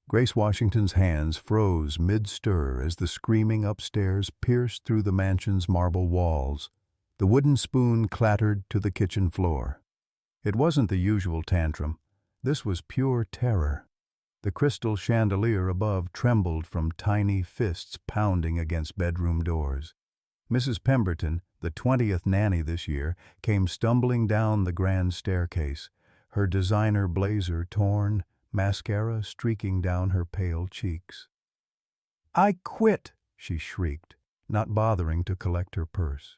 Grace Washington's hands froze mid-stir as the screaming upstairs pierced through the mansion's marble walls. The wooden spoon clattered to the kitchen floor. It wasn't the usual tantrum. This was pure terror. The crystal chandelier above trembled from tiny fists pounding against bedroom doors. Mrs. Pemberton, the 20th nanny this year, came stumbling down the grand staircase, her designer blazer torn, mascara streaking down her pale cheeks. "I quit!" she shrieked, not bothering to collect her purse.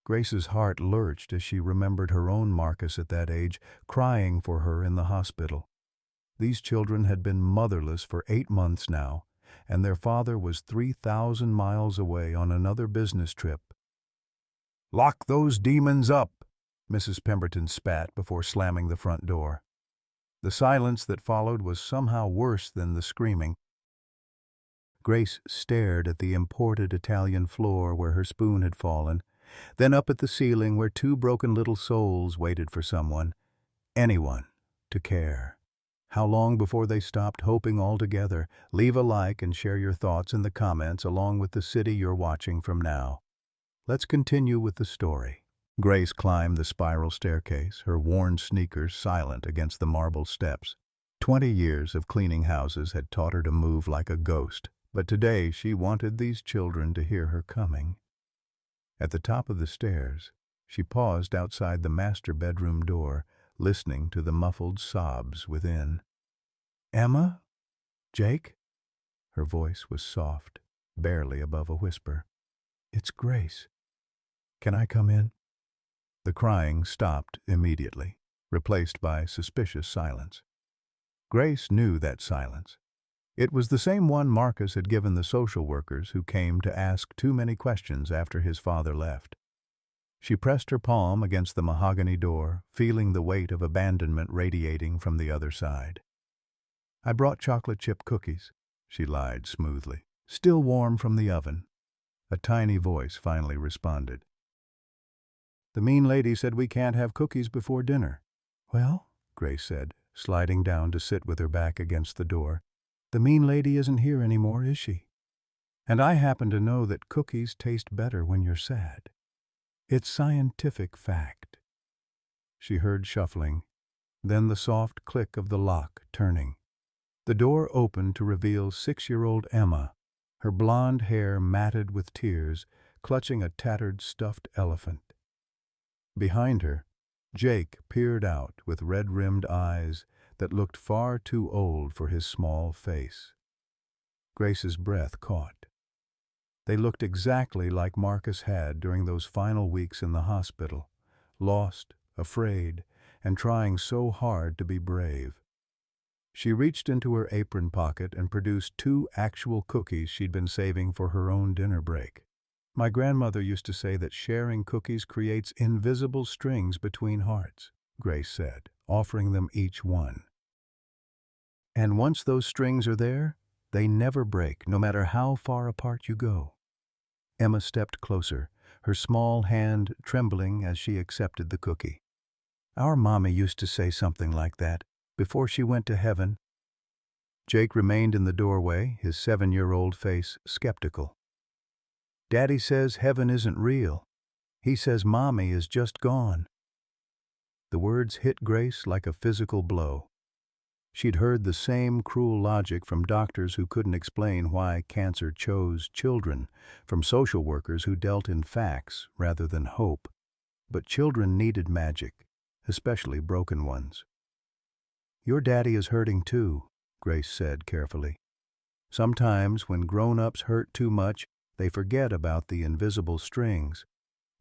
Grace's heart lurched as she remembered her own Marcus at that age, crying for her in the hospital. These children had been motherless for 8 months now, and their father was 3,000 miles away on another business trip. "Lock those demons up!" Mrs. Pemberton spat before slamming the front door. The silence that followed was somehow worse than the screaming. Grace stared at the imported Italian floor where her spoon had fallen, then up at the ceiling where 2 broken little souls waited for someone, anyone, to care. How long before they stopped hoping altogether? Leave a like and share your thoughts in the comments along with the city you're watching from now. Let's continue with the story. Grace climbed the spiral staircase, her worn sneakers silent against the marble steps. 20 years of cleaning houses had taught her to move like a ghost, but today she wanted these children to hear her coming. At the top of the stairs, she paused outside the master bedroom door, listening to the muffled sobs within. "Emma? Jake?" Her voice was soft, barely above a whisper. "It's Grace. Can I come in?" The crying stopped immediately, replaced by suspicious silence. Grace knew that silence. It was the same one Marcus had given the social workers who came to ask too many questions after his father left. She pressed her palm against the mahogany door, feeling the weight of abandonment radiating from the other side. "I brought chocolate chip cookies," she lied smoothly, "still warm from the oven." A tiny voice finally responded. "The mean lady said we can't have cookies before dinner." "Well," Grace said, sliding down to sit with her back against the door, "the mean lady isn't here anymore, is she? And I happen to know that cookies taste better when you're sad. It's scientific fact." She heard shuffling, then the soft click of the lock turning. The door opened to reveal 6-year-old Emma, her blonde hair matted with tears, clutching a tattered stuffed elephant. Behind her, Jake peered out with red-rimmed eyes that looked far too old for his small face. Grace's breath caught. They looked exactly like Marcus had during those final weeks in the hospital, lost, afraid, and trying so hard to be brave. She reached into her apron pocket and produced 2 actual cookies she'd been saving for her own dinner break. "My grandmother used to say that sharing cookies creates invisible strings between hearts," Grace said, offering them each one. "And once those strings are there, they never break, no matter how far apart you go." Emma stepped closer, her small hand trembling as she accepted the cookie. "Our mommy used to say something like that, before she went to heaven." Jake remained in the doorway, his 7-year-old face skeptical. "Daddy says heaven isn't real. He says mommy is just gone." The words hit Grace like a physical blow. She'd heard the same cruel logic from doctors who couldn't explain why cancer chose children, from social workers who dealt in facts rather than hope. But children needed magic, especially broken ones. "Your daddy is hurting too," Grace said carefully. "Sometimes when grown-ups hurt too much, they forget about the invisible strings,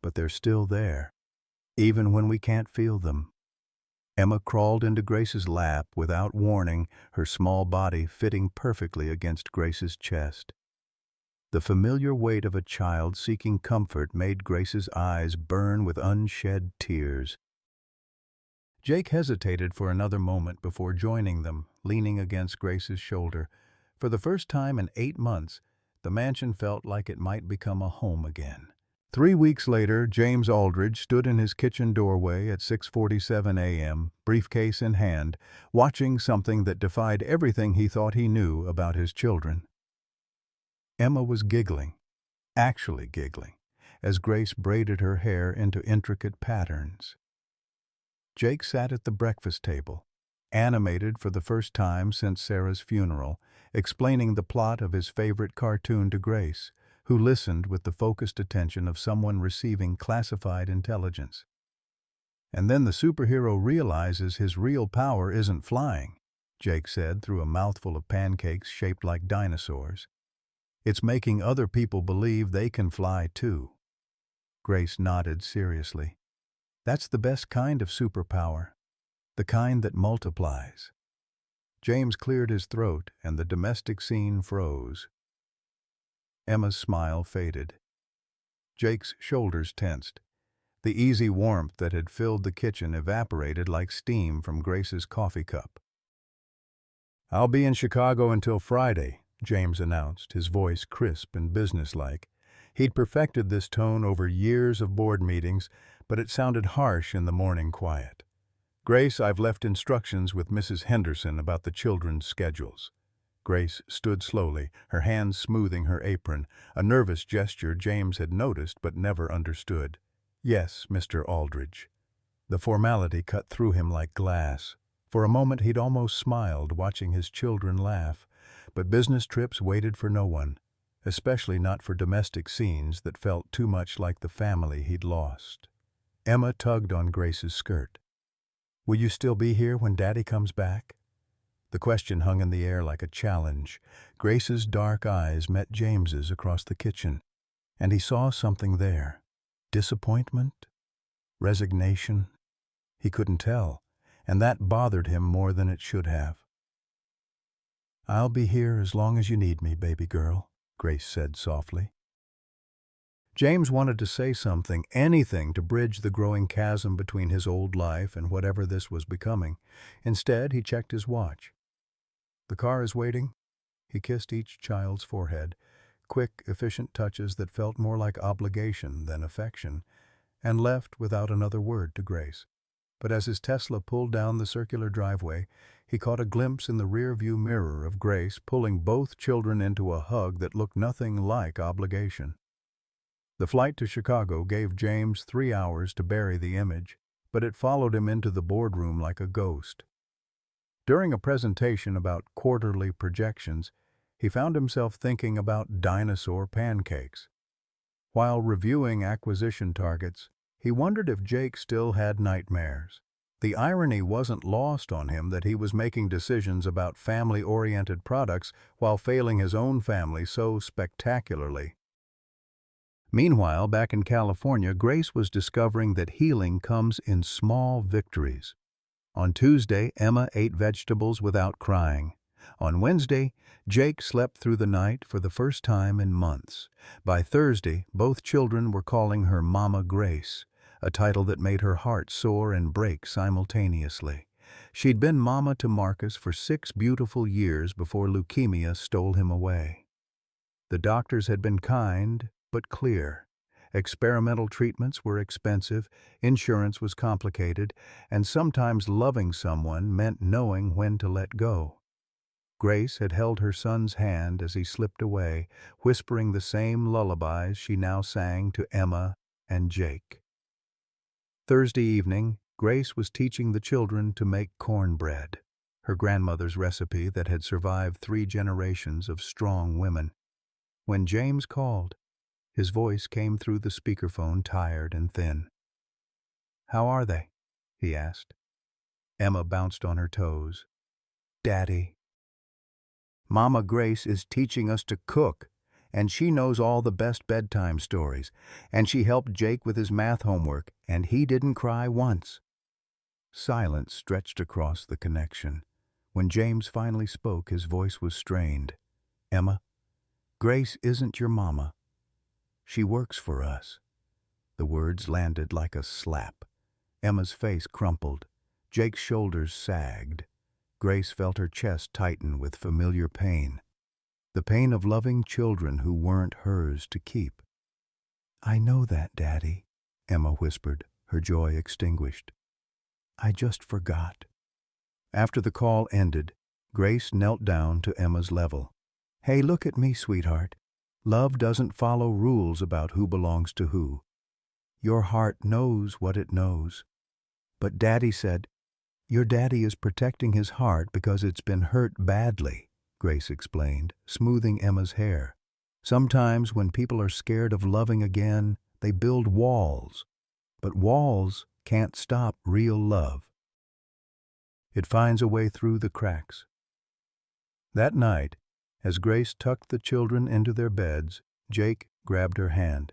but they're still there, even when we can't feel them." Emma crawled into Grace's lap without warning, her small body fitting perfectly against Grace's chest. The familiar weight of a child seeking comfort made Grace's eyes burn with unshed tears. Jake hesitated for another moment before joining them, leaning against Grace's shoulder. For the first time in 8 months, the mansion felt like it might become a home again. 3 weeks later, James Aldridge stood in his kitchen doorway at 6:47 a.m., briefcase in hand, watching something that defied everything he thought he knew about his children. Emma was giggling, actually giggling, as Grace braided her hair into intricate patterns. Jake sat at the breakfast table, animated for the first time since Sarah's funeral, explaining the plot of his favorite cartoon to Grace, who listened with the focused attention of someone receiving classified intelligence. "And then the superhero realizes his real power isn't flying," Jake said through a mouthful of pancakes shaped like dinosaurs. "It's making other people believe they can fly too." Grace nodded seriously. "That's the best kind of superpower, the kind that multiplies." James cleared his throat and the domestic scene froze. Emma's smile faded. Jake's shoulders tensed. The easy warmth that had filled the kitchen evaporated like steam from Grace's coffee cup. "I'll be in Chicago until Friday," James announced, his voice crisp and businesslike. He'd perfected this tone over years of board meetings, but it sounded harsh in the morning quiet. "Grace, I've left instructions with Mrs. Henderson about the children's schedules." Grace stood slowly, her hands smoothing her apron, a nervous gesture James had noticed but never understood. "Yes, Mr. Aldridge." The formality cut through him like glass. For a moment he'd almost smiled, watching his children laugh. But business trips waited for no one, especially not for domestic scenes that felt too much like the family he'd lost. Emma tugged on Grace's skirt. "Will you still be here when Daddy comes back?" The question hung in the air like a challenge. Grace's dark eyes met James's across the kitchen, and he saw something there. Disappointment? Resignation? He couldn't tell, and that bothered him more than it should have. "I'll be here as long as you need me, baby girl," Grace said softly. James wanted to say something, anything to bridge the growing chasm between his old life and whatever this was becoming. Instead, he checked his watch. "The car is waiting." He kissed each child's forehead, quick, efficient touches that felt more like obligation than affection, and left without another word to Grace. But as his Tesla pulled down the circular driveway, he caught a glimpse in the rear-view mirror of Grace pulling both children into a hug that looked nothing like obligation. The flight to Chicago gave James 3 hours to bury the image, but it followed him into the boardroom like a ghost. During a presentation about quarterly projections, he found himself thinking about dinosaur pancakes. While reviewing acquisition targets, he wondered if Jake still had nightmares. The irony wasn't lost on him that he was making decisions about family-oriented products while failing his own family so spectacularly. Meanwhile, back in California, Grace was discovering that healing comes in small victories. On Tuesday, Emma ate vegetables without crying. On Wednesday, Jake slept through the night for the first time in months. By Thursday, both children were calling her Mama Grace, a title that made her heart soar and break simultaneously. She'd been Mama to Marcus for 6 beautiful years before leukemia stole him away. The doctors had been kind, but clear. Experimental treatments were expensive, insurance was complicated, and sometimes loving someone meant knowing when to let go. Grace had held her son's hand as he slipped away, whispering the same lullabies she now sang to Emma and Jake. Thursday evening, Grace was teaching the children to make cornbread, her grandmother's recipe that had survived 3 generations of strong women. When James called, his voice came through the speakerphone, tired and thin. "How are they?" he asked. Emma bounced on her toes. "Daddy." "Mama Grace is teaching us to cook, and she knows all the best bedtime stories, and she helped Jake with his math homework, and he didn't cry once." Silence stretched across the connection. When James finally spoke, his voice was strained. "Emma, Grace isn't your mama. She works for us." The words landed like a slap. Emma's face crumpled. Jake's shoulders sagged. Grace felt her chest tighten with familiar pain. The pain of loving children who weren't hers to keep. "I know that, Daddy," Emma whispered, her joy extinguished. "I just forgot." After the call ended, Grace knelt down to Emma's level. "Hey, look at me, sweetheart. Love doesn't follow rules about who belongs to who. Your heart knows what it knows. But Daddy said, your daddy is protecting his heart because it's been hurt badly," Grace explained, smoothing Emma's hair. "Sometimes when people are scared of loving again, they build walls. But walls can't stop real love. It finds a way through the cracks." That night, as Grace tucked the children into their beds, Jake grabbed her hand.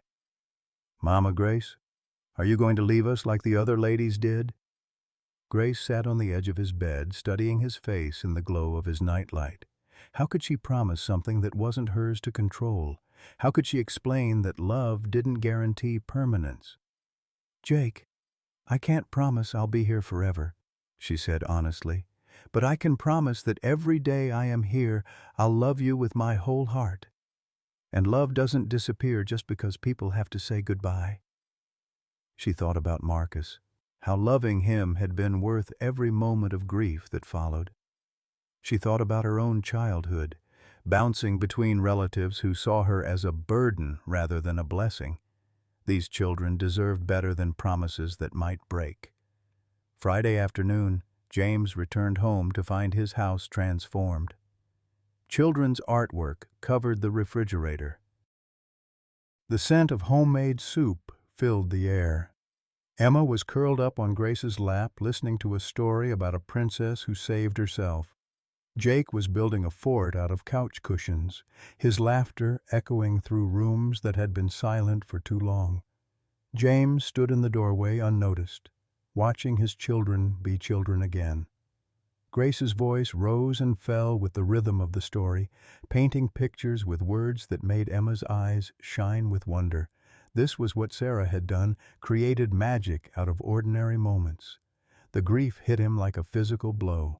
"Mama Grace, are you going to leave us like the other ladies did?" Grace sat on the edge of his bed, studying his face in the glow of his nightlight. How could she promise something that wasn't hers to control? How could she explain that love didn't guarantee permanence? "Jake, I can't promise I'll be here forever," she said honestly. "But I can promise that every day I am here, I'll love you with my whole heart. And love doesn't disappear just because people have to say goodbye." She thought about Marcus, how loving him had been worth every moment of grief that followed. She thought about her own childhood, bouncing between relatives who saw her as a burden rather than a blessing. These children deserved better than promises that might break. Friday afternoon, James returned home to find his house transformed. Children's artwork covered the refrigerator. The scent of homemade soup filled the air. Emma was curled up on Grace's lap, listening to a story about a princess who saved herself. Jake was building a fort out of couch cushions, his laughter echoing through rooms that had been silent for too long. James stood in the doorway unnoticed, watching his children be children again. Grace's voice rose and fell with the rhythm of the story, painting pictures with words that made Emma's eyes shine with wonder. This was what Sarah had done, created magic out of ordinary moments. The grief hit him like a physical blow.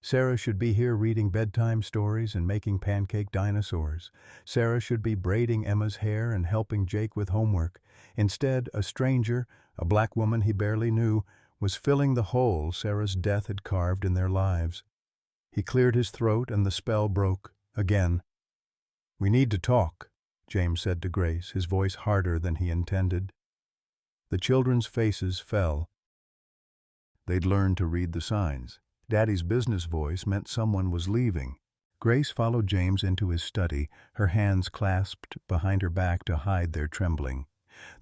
Sarah should be here reading bedtime stories and making pancake dinosaurs. Sarah should be braiding Emma's hair and helping Jake with homework. Instead, a stranger, a black woman he barely knew, was filling the hole Sarah's death had carved in their lives. He cleared his throat and the spell broke again. "We need to talk," James said to Grace, his voice harder than he intended. The children's faces fell. They'd learned to read the signs. Daddy's business voice meant someone was leaving. Grace followed James into his study, her hands clasped behind her back to hide their trembling.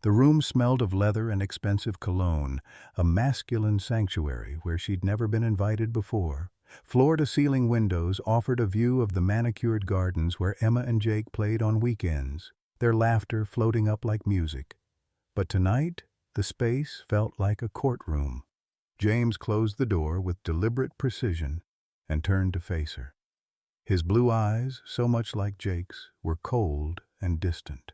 The room smelled of leather and expensive cologne, a masculine sanctuary where she'd never been invited before. Floor-to-ceiling windows offered a view of the manicured gardens where Emma and Jake played on weekends, their laughter floating up like music. But tonight, the space felt like a courtroom. James closed the door with deliberate precision and turned to face her. His blue eyes, so much like Jake's, were cold and distant.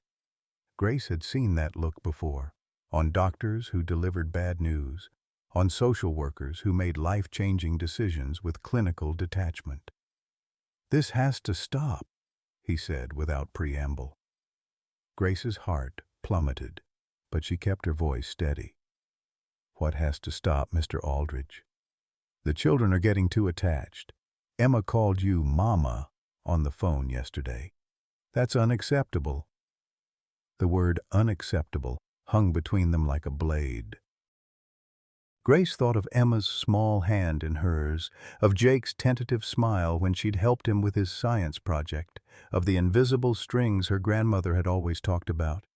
Grace had seen that look before, on doctors who delivered bad news, on social workers who made life-changing decisions with clinical detachment. "This has to stop," he said without preamble. Grace's heart plummeted, but she kept her voice steady. "What has to stop, Mr. Aldridge? The children are getting too attached. Emma called you Mama on the phone yesterday. That's unacceptable." The word unacceptable hung between them like a blade. Grace thought of Emma's small hand in hers, of Jake's tentative smile when she'd helped him with his science project, of the invisible strings her grandmother had always talked about.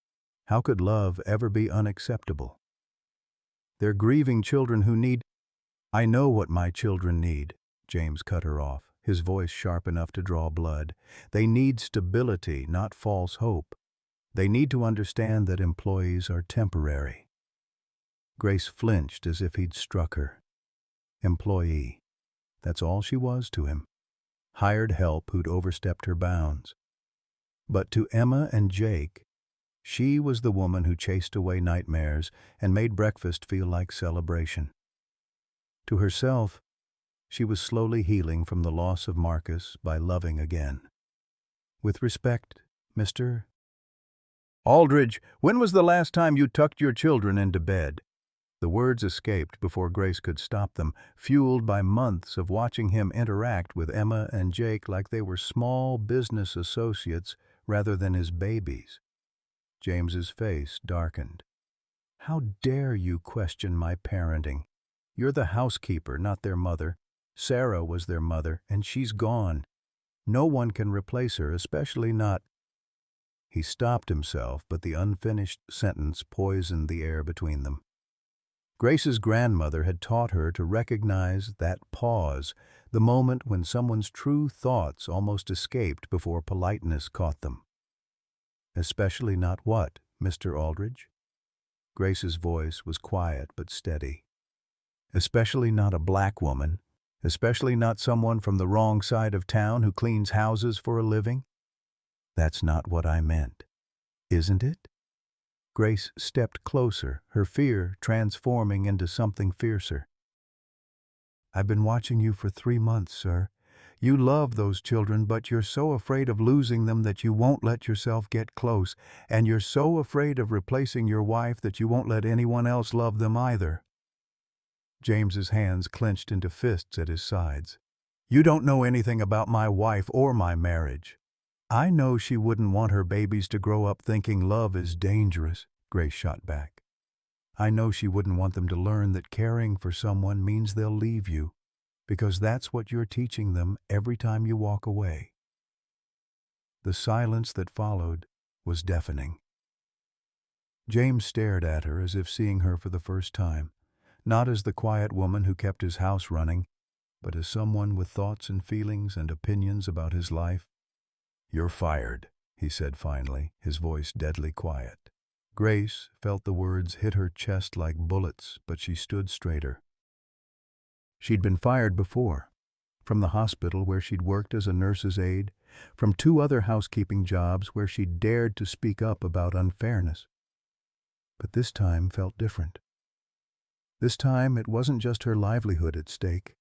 How could love ever be unacceptable? "They're grieving children who need—" "I know what my children need," James cut her off, his voice sharp enough to draw blood. "They need stability, not false hope. They need to understand that employees are temporary." Grace flinched as if he'd struck her. Employee. That's all she was to him. Hired help who'd overstepped her bounds. But to Emma and Jake, she was the woman who chased away nightmares and made breakfast feel like celebration. To herself, she was slowly healing from the loss of Marcus by loving again. "With respect, Mr. "Aldridge, when was the last time you tucked your children into bed?" The words escaped before Grace could stop them, fueled by months of watching him interact with Emma and Jake like they were small business associates rather than his babies. James's face darkened. "How dare you question my parenting? You're the housekeeper, not their mother. Sarah was their mother, and she's gone. No one can replace her, especially not—" He stopped himself, but the unfinished sentence poisoned the air between them. Grace's grandmother had taught her to recognize that pause, the moment when someone's true thoughts almost escaped before politeness caught them. "Especially not what, Mr. Aldridge?" Grace's voice was quiet but steady. "Especially not a black woman, especially not someone from the wrong side of town who cleans houses for a living?" "That's not what I meant. Isn't it?" Grace stepped closer, her fear transforming into something fiercer. "I've been watching you for 3 months, sir. You love those children, but you're so afraid of losing them that you won't let yourself get close, and you're so afraid of replacing your wife that you won't let anyone else love them either." James's hands clenched into fists at his sides. "You don't know anything about my wife or my marriage." "I know she wouldn't want her babies to grow up thinking love is dangerous," Grace shot back. "I know she wouldn't want them to learn that caring for someone means they'll leave you, because that's what you're teaching them every time you walk away." The silence that followed was deafening. James stared at her as if seeing her for the first time, not as the quiet woman who kept his house running, but as someone with thoughts and feelings and opinions about his life. "You're fired," he said finally, his voice deadly quiet. Grace felt the words hit her chest like bullets, but she stood straighter. She'd been fired before, from the hospital where she'd worked as a nurse's aide, from 2 other housekeeping jobs where she'd dared to speak up about unfairness. But this time felt different. This time it wasn't just her livelihood at stake.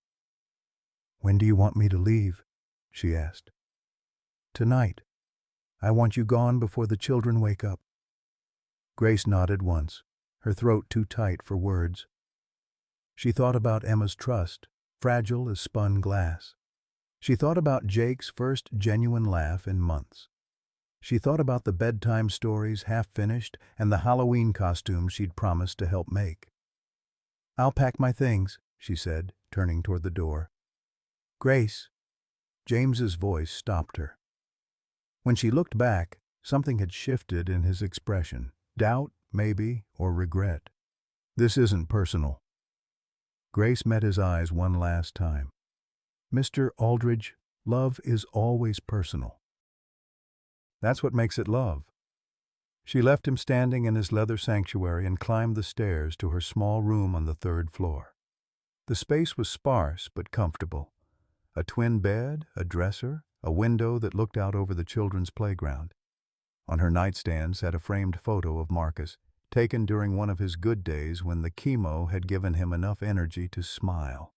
"When do you want me to leave?" she asked. "Tonight. I want you gone before the children wake up." Grace nodded once, her throat too tight for words. She thought about Emma's trust, fragile as spun glass. She thought about Jake's first genuine laugh in months. She thought about the bedtime stories half finished and the Halloween costumes she'd promised to help make. "I'll pack my things," she said, turning toward the door. "Grace." James's voice stopped her. When she looked back, something had shifted in his expression. Doubt, maybe, or regret. "This isn't personal." Grace met his eyes one last time. "Mr. Aldridge, love is always personal. That's what makes it love." She left him standing in his leather sanctuary and climbed the stairs to her small room on the 3rd floor. The space was sparse but comfortable. A twin bed, a dresser, a window that looked out over the children's playground. On her nightstand sat a framed photo of Marcus, taken during one of his good days when the chemo had given him enough energy to smile.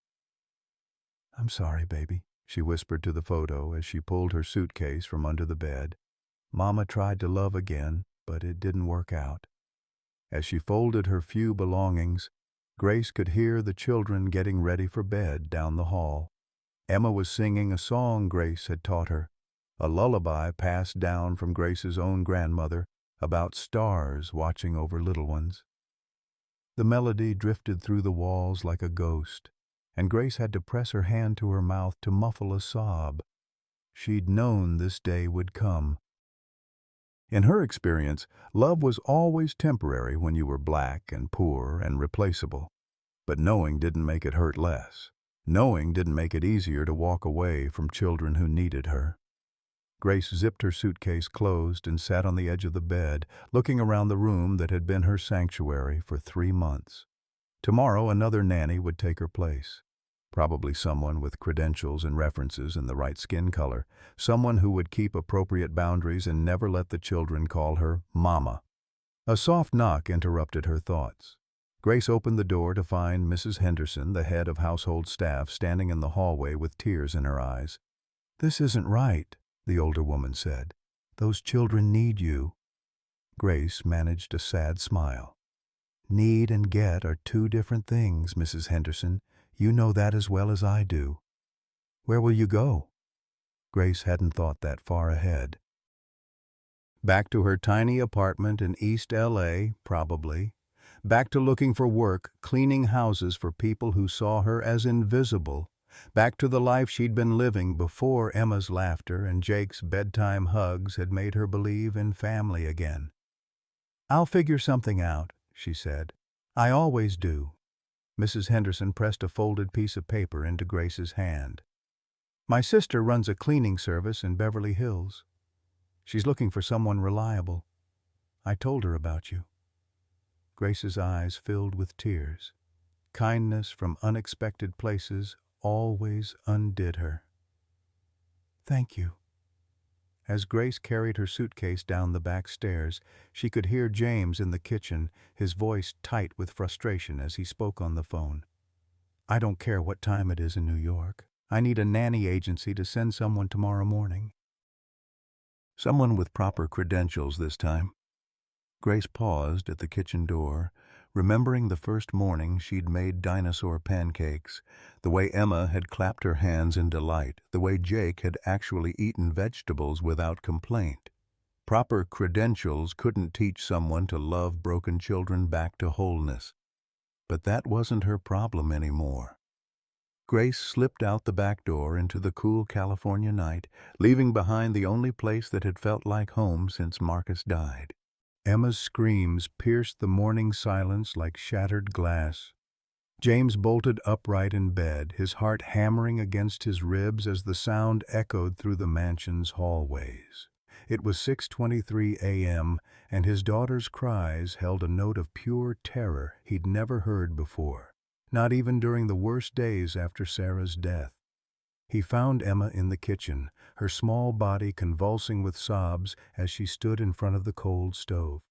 "I'm sorry, baby," she whispered to the photo as she pulled her suitcase from under the bed. "Mama tried to love again, but it didn't work out." As she folded her few belongings, Grace could hear the children getting ready for bed down the hall. Emma was singing a song Grace had taught her, a lullaby passed down from Grace's own grandmother about stars watching over little ones. The melody drifted through the walls like a ghost, and Grace had to press her hand to her mouth to muffle a sob. She'd known this day would come. In her experience, love was always temporary when you were black and poor and replaceable. But knowing didn't make it hurt less. Knowing didn't make it easier to walk away from children who needed her. Grace zipped her suitcase closed and sat on the edge of the bed, looking around the room that had been her sanctuary for 3 months. Tomorrow another nanny would take her place. Probably someone with credentials and references and the right skin color. Someone who would keep appropriate boundaries and never let the children call her Mama. A soft knock interrupted her thoughts. Grace opened the door to find Mrs. Henderson, the head of household staff, standing in the hallway with tears in her eyes. "This isn't right," the older woman said. "Those children need you." Grace managed a sad smile. Need and get are two different things, Mrs. Henderson. You know that as well as I do. Where will you go? Grace hadn't thought that far ahead. Back to her tiny apartment in East L.A., probably. Back to looking for work, cleaning houses for people who saw her as invisible. Back to the life she'd been living before Emma's laughter and Jake's bedtime hugs had made her believe in family again. "I'll figure something out," she said. "I always do." Mrs. Henderson pressed a folded piece of paper into Grace's hand. "My sister runs a cleaning service in Beverly Hills. She's looking for someone reliable. I told her about you." Grace's eyes filled with tears. Kindness from unexpected places always undid her. "Thank you." As Grace carried her suitcase down the back stairs, she could hear James in the kitchen, his voice tight with frustration as he spoke on the phone. "I don't care what time it is in New York. I need a nanny agency to send someone tomorrow morning. Someone with proper credentials this time." Grace paused at the kitchen door, remembering the first morning she'd made dinosaur pancakes, the way Emma had clapped her hands in delight, the way Jake had actually eaten vegetables without complaint. Proper credentials couldn't teach someone to love broken children back to wholeness. But that wasn't her problem anymore. Grace slipped out the back door into the cool California night, leaving behind the only place that had felt like home since Marcus died. Emma's screams pierced the morning silence like shattered glass. James bolted upright in bed, his heart hammering against his ribs as the sound echoed through the mansion's hallways. It was 6:23 a.m., and his daughter's cries held a note of pure terror he'd never heard before, not even during the worst days after Sarah's death. He found Emma in the kitchen, her small body convulsing with sobs as she stood in front of the cold stove.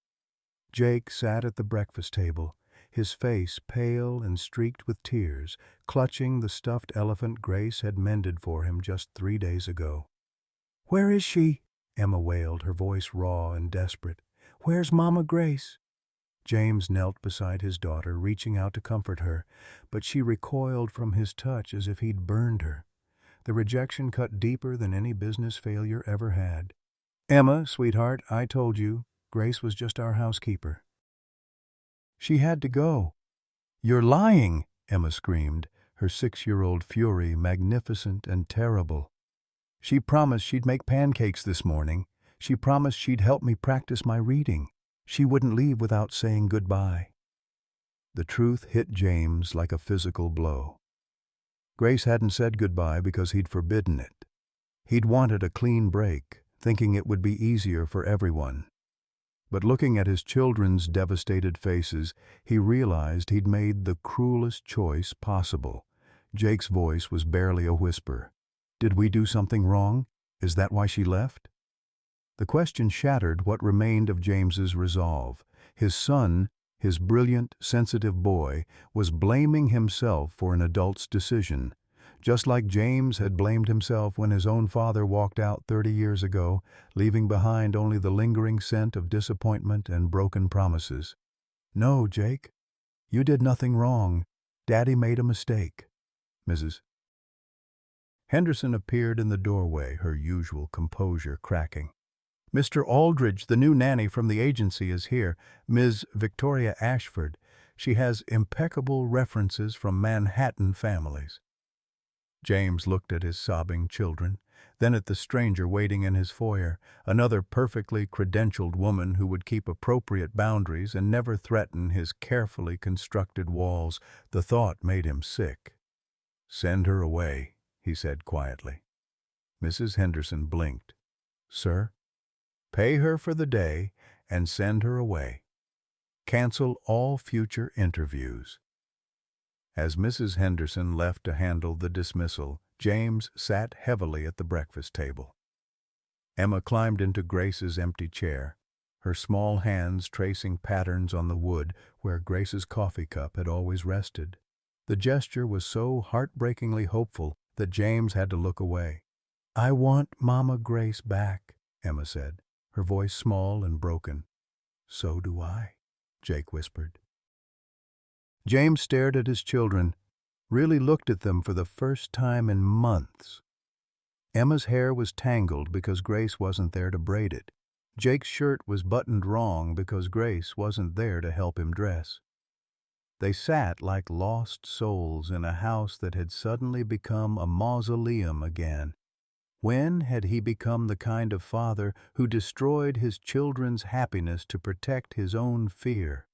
Jake sat at the breakfast table, his face pale and streaked with tears, clutching the stuffed elephant Grace had mended for him just 3 days ago. "Where is she?" Emma wailed, her voice raw and desperate. "Where's Mama Grace?" James knelt beside his daughter, reaching out to comfort her, but she recoiled from his touch as if he'd burned her. The rejection cut deeper than any business failure ever had. "Emma, sweetheart, I told you, Grace was just our housekeeper. She had to go." "You're lying!" Emma screamed, her 6-year-old fury magnificent and terrible. "She promised she'd make pancakes this morning. She promised she'd help me practice my reading. She wouldn't leave without saying goodbye." The truth hit James like a physical blow. Grace hadn't said goodbye because he'd forbidden it. He'd wanted a clean break, thinking it would be easier for everyone. But looking at his children's devastated faces, he realized he'd made the cruelest choice possible. Jake's voice was barely a whisper. "Did we do something wrong? Is that why she left?" The question shattered what remained of James's resolve. His son, his brilliant, sensitive boy, was blaming himself for an adult's decision, just like James had blamed himself when his own father walked out 30 years ago, leaving behind only the lingering scent of disappointment and broken promises. "No, Jake, you did nothing wrong. Daddy made a mistake." Mrs. Henderson appeared in the doorway, her usual composure cracking. "Mr. Aldridge, the new nanny from the agency, is here. Ms. Victoria Ashford. She has impeccable references from Manhattan families." James looked at his sobbing children, then at the stranger waiting in his foyer, another perfectly credentialed woman who would keep appropriate boundaries and never threaten his carefully constructed walls. The thought made him sick. "Send her away," he said quietly. Mrs. Henderson blinked. "Sir?" "Pay her for the day and send her away. Cancel all future interviews." As Mrs. Henderson left to handle the dismissal, James sat heavily at the breakfast table. Emma climbed into Grace's empty chair, her small hands tracing patterns on the wood where Grace's coffee cup had always rested. The gesture was so heartbreakingly hopeful that James had to look away. "I want Mama Grace back," Emma said, her voice small and broken. "So do I," Jake whispered. James stared at his children, really looked at them for the first time in months. Emma's hair was tangled because Grace wasn't there to braid it. Jake's shirt was buttoned wrong because Grace wasn't there to help him dress. They sat like lost souls in a house that had suddenly become a mausoleum again. When had he become the kind of father who destroyed his children's happiness to protect his own fear?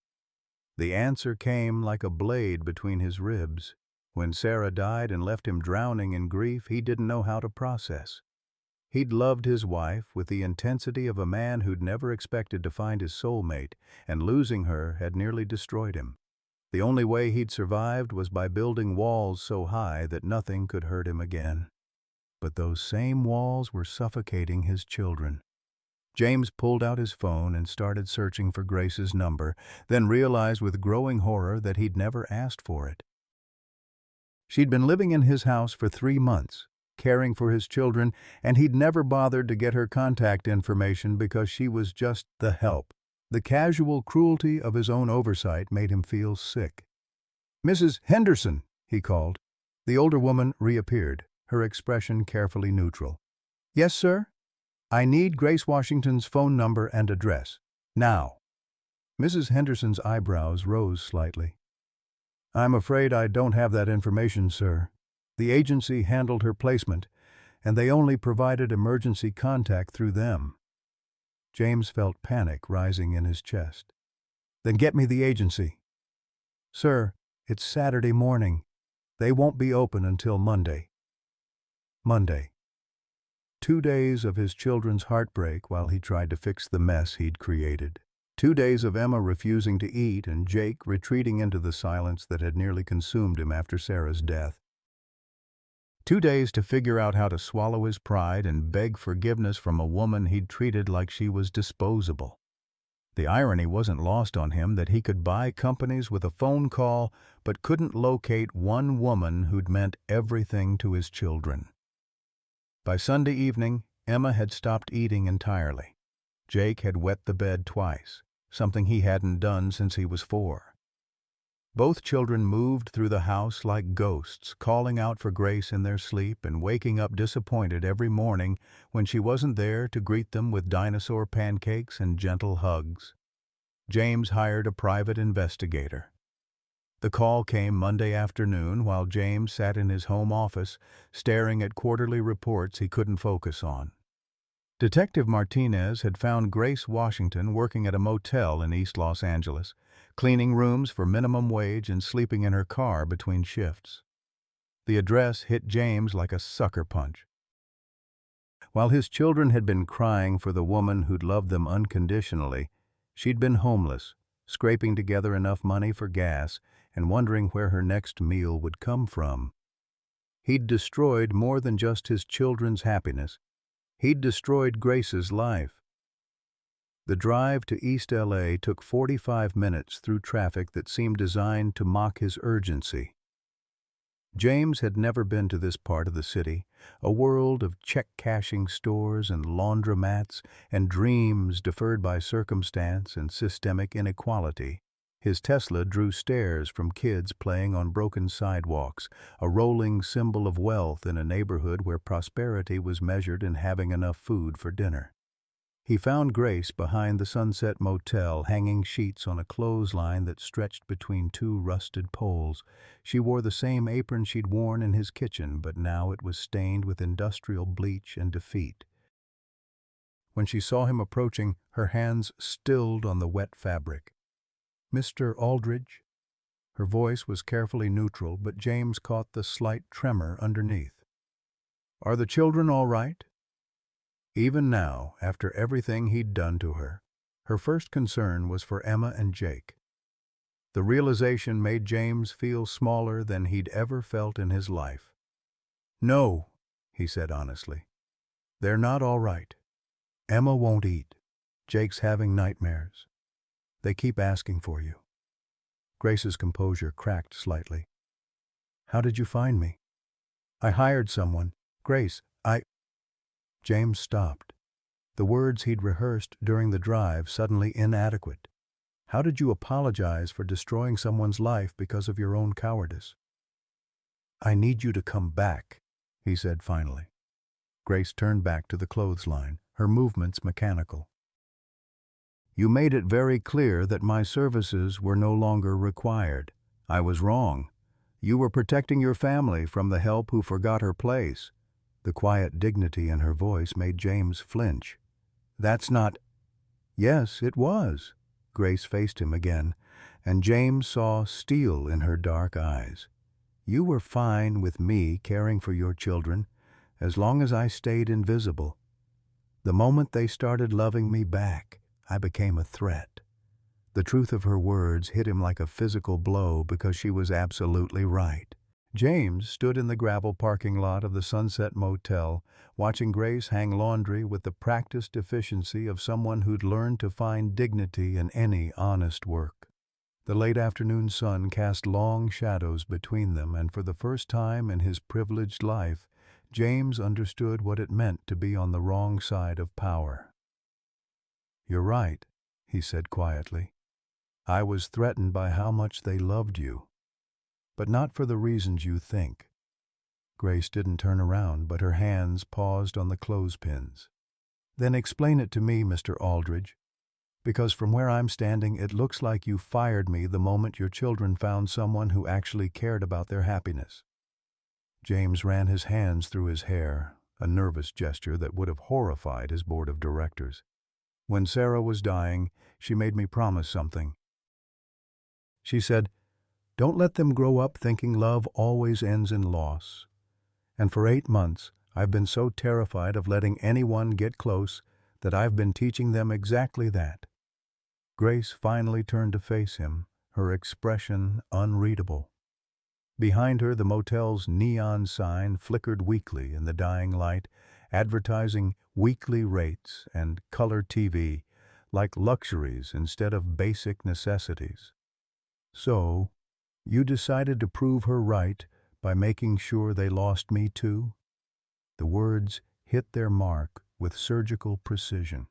The answer came like a blade between his ribs. When Sarah died and left him drowning in grief, he didn't know how to process. He'd loved his wife with the intensity of a man who'd never expected to find his soulmate, and losing her had nearly destroyed him. The only way he'd survived was by building walls so high that nothing could hurt him again. But those same walls were suffocating his children. James pulled out his phone and started searching for Grace's number, then realized with growing horror that he'd never asked for it. She'd been living in his house for 3 months, caring for his children, and he'd never bothered to get her contact information because she was just the help. The casual cruelty of his own oversight made him feel sick. "Mrs. Henderson," he called. The older woman reappeared, her expression carefully neutral. "Yes, sir? I need Grace Washington's phone number and address. Now." Mrs. Henderson's eyebrows rose slightly. "I'm afraid I don't have that information, sir. The agency handled her placement, and they only provided emergency contact through them." James felt panic rising in his chest. "Then get me the agency." "Sir, it's Saturday morning. They won't be open until Monday." Monday. 2 days of his children's heartbreak while he tried to fix the mess he'd created. 2 days of Emma refusing to eat and Jake retreating into the silence that had nearly consumed him after Sarah's death. 2 days to figure out how to swallow his pride and beg forgiveness from a woman he'd treated like she was disposable. The irony wasn't lost on him that he could buy companies with a phone call but couldn't locate one woman who'd meant everything to his children. By Sunday evening, Emma had stopped eating entirely. Jake had wet the bed twice, something he hadn't done since he was 4. Both children moved through the house like ghosts, calling out for Grace in their sleep and waking up disappointed every morning when she wasn't there to greet them with dinosaur pancakes and gentle hugs. James hired a private investigator. The call came Monday afternoon while James sat in his home office, staring at quarterly reports he couldn't focus on. Detective Martinez had found Grace Washington working at a motel in East Los Angeles, cleaning rooms for minimum wage and sleeping in her car between shifts. The address hit James like a sucker punch. While his children had been crying for the woman who'd loved them unconditionally, she'd been homeless, scraping together enough money for gas and wondering where her next meal would come from. He'd destroyed more than just his children's happiness. He'd destroyed Grace's life. The drive to East LA took 45 minutes through traffic that seemed designed to mock his urgency. James had never been to this part of the city, a world of check-cashing stores and laundromats and dreams deferred by circumstance and systemic inequality. His Tesla drew stares from kids playing on broken sidewalks, a rolling symbol of wealth in a neighborhood where prosperity was measured in having enough food for dinner. He found Grace behind the Sunset Motel, hanging sheets on a clothesline that stretched between 2 rusted poles. She wore the same apron she'd worn in his kitchen, but now it was stained with industrial bleach and defeat. When she saw him approaching, her hands stilled on the wet fabric. "Mr. Aldridge?" Her voice was carefully neutral, but James caught the slight tremor underneath. "Are the children all right?" Even now, after everything he'd done to her, her first concern was for Emma and Jake. The realization made James feel smaller than he'd ever felt in his life. "No," he said honestly. "They're not all right. Emma won't eat. Jake's having nightmares. They keep asking for you." Grace's composure cracked slightly. "How did you find me?" "I hired someone. Grace, James stopped, the words he'd rehearsed during the drive suddenly inadequate. How did you apologize for destroying someone's life because of your own cowardice? I need you to come back, he said finally. Grace turned back to the clothesline, her movements mechanical. You made it very clear that my services were no longer required. I was wrong. You were protecting your family from the help who forgot her place. The quiet dignity in her voice made James flinch. That's not— Yes, it was. Grace faced him again, and James saw steel in her dark eyes. You were fine with me caring for your children, as long as I stayed invisible. The moment they started loving me back, I became a threat. The truth of her words hit him like a physical blow because she was absolutely right. James stood in the gravel parking lot of the Sunset Motel, watching Grace hang laundry with the practiced efficiency of someone who'd learned to find dignity in any honest work. The late afternoon sun cast long shadows between them, and for the first time in his privileged life, James understood what it meant to be on the wrong side of power. You're right, he said quietly. I was threatened by how much they loved you. But not for the reasons you think. Grace didn't turn around, but her hands paused on the clothespins. Then explain it to me, Mr. Aldridge, because from where I'm standing, it looks like you fired me the moment your children found someone who actually cared about their happiness. James ran his hands through his hair, a nervous gesture that would have horrified his board of directors. When Sarah was dying, she made me promise something. She said, don't let them grow up thinking love always ends in loss. And for 8 months, I've been so terrified of letting anyone get close that I've been teaching them exactly that. Grace finally turned to face him, her expression unreadable. Behind her, the motel's neon sign flickered weakly in the dying light, advertising weekly rates and color TV, like luxuries instead of basic necessities. So, you decided to prove her right by making sure they lost me too? The words hit their mark with surgical precision.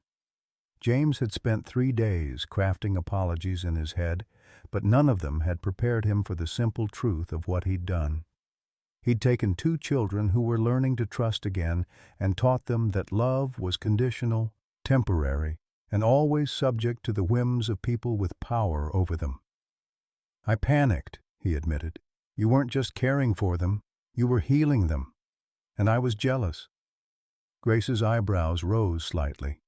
James had spent 3 days crafting apologies in his head, but none of them had prepared him for the simple truth of what he'd done. He'd taken 2 children who were learning to trust again and taught them that love was conditional, temporary, and always subject to the whims of people with power over them. I panicked, he admitted. You weren't just caring for them, you were healing them. And I was jealous. Grace's eyebrows rose slightly.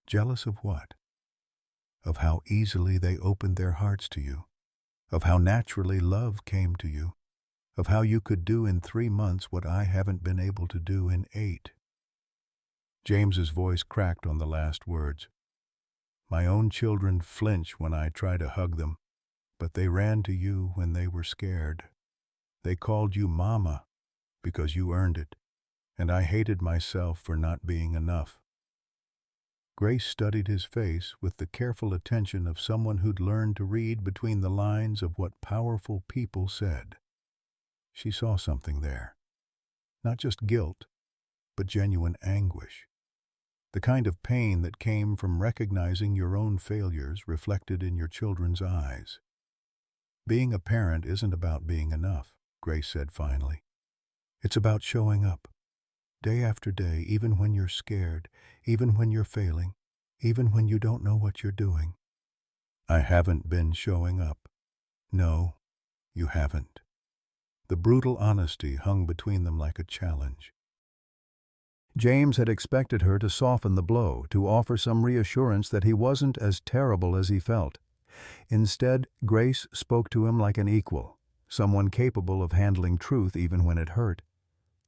Jealous of what? Of how easily they opened their hearts to you, of how naturally love came to you, of how you could do in 3 months what I haven't been able to do in 8. James's voice cracked on the last words. My own children flinch when I try to hug them, but they ran to you when they were scared. They called you Mama because you earned it, and I hated myself for not being enough. Grace studied his face with the careful attention of someone who'd learned to read between the lines of what powerful people said. She saw something there. Not just guilt, but genuine anguish. The kind of pain that came from recognizing your own failures reflected in your children's eyes. Being a parent isn't about being enough, Grace said finally. It's about showing up. Day after day, even when you're scared, even when you're failing, even when you don't know what you're doing. I haven't been showing up. No, you haven't. The brutal honesty hung between them like a challenge. James had expected her to soften the blow, to offer some reassurance that he wasn't as terrible as he felt. Instead, Grace spoke to him like an equal, someone capable of handling truth even when it hurt.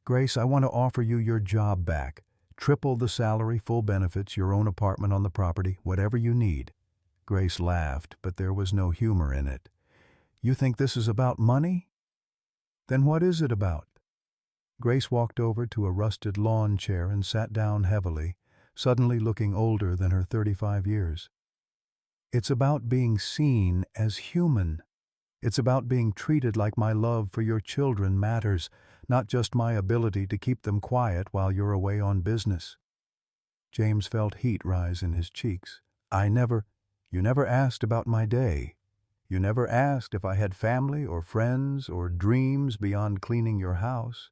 Grace, I want to offer you your job back. Triple the salary, full benefits, your own apartment on the property, whatever you need. Grace laughed, but there was no humor in it. You think this is about money? Then what is it about? Grace walked over to a rusted lawn chair and sat down heavily, suddenly looking older than her 35 years. It's about being seen as human. It's about being treated like my love for your children matters, not just my ability to keep them quiet while you're away on business. James felt heat rise in his cheeks. You never asked about my day. You never asked if I had family or friends or dreams beyond cleaning your house.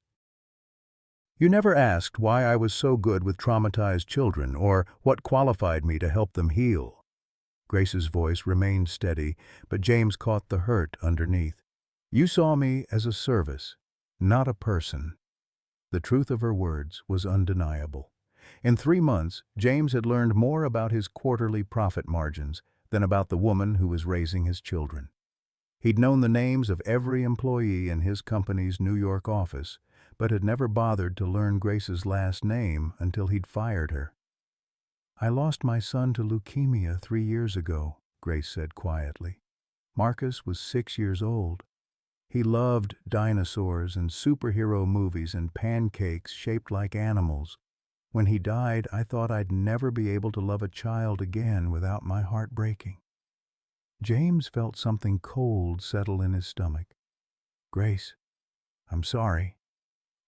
You never asked why I was so good with traumatized children or what qualified me to help them heal. Grace's voice remained steady, but James caught the hurt underneath. You saw me as a service, not a person. The truth of her words was undeniable. In 3 months, James had learned more about his quarterly profit margins than about the woman who was raising his children. He'd known the names of every employee in his company's New York office, but had never bothered to learn Grace's last name until he'd fired her. I lost my son to leukemia 3 years ago, Grace said quietly. Marcus was 6 years old. He loved dinosaurs and superhero movies and pancakes shaped like animals. When he died, I thought I'd never be able to love a child again without my heart breaking. James felt something cold settle in his stomach. Grace, I'm sorry.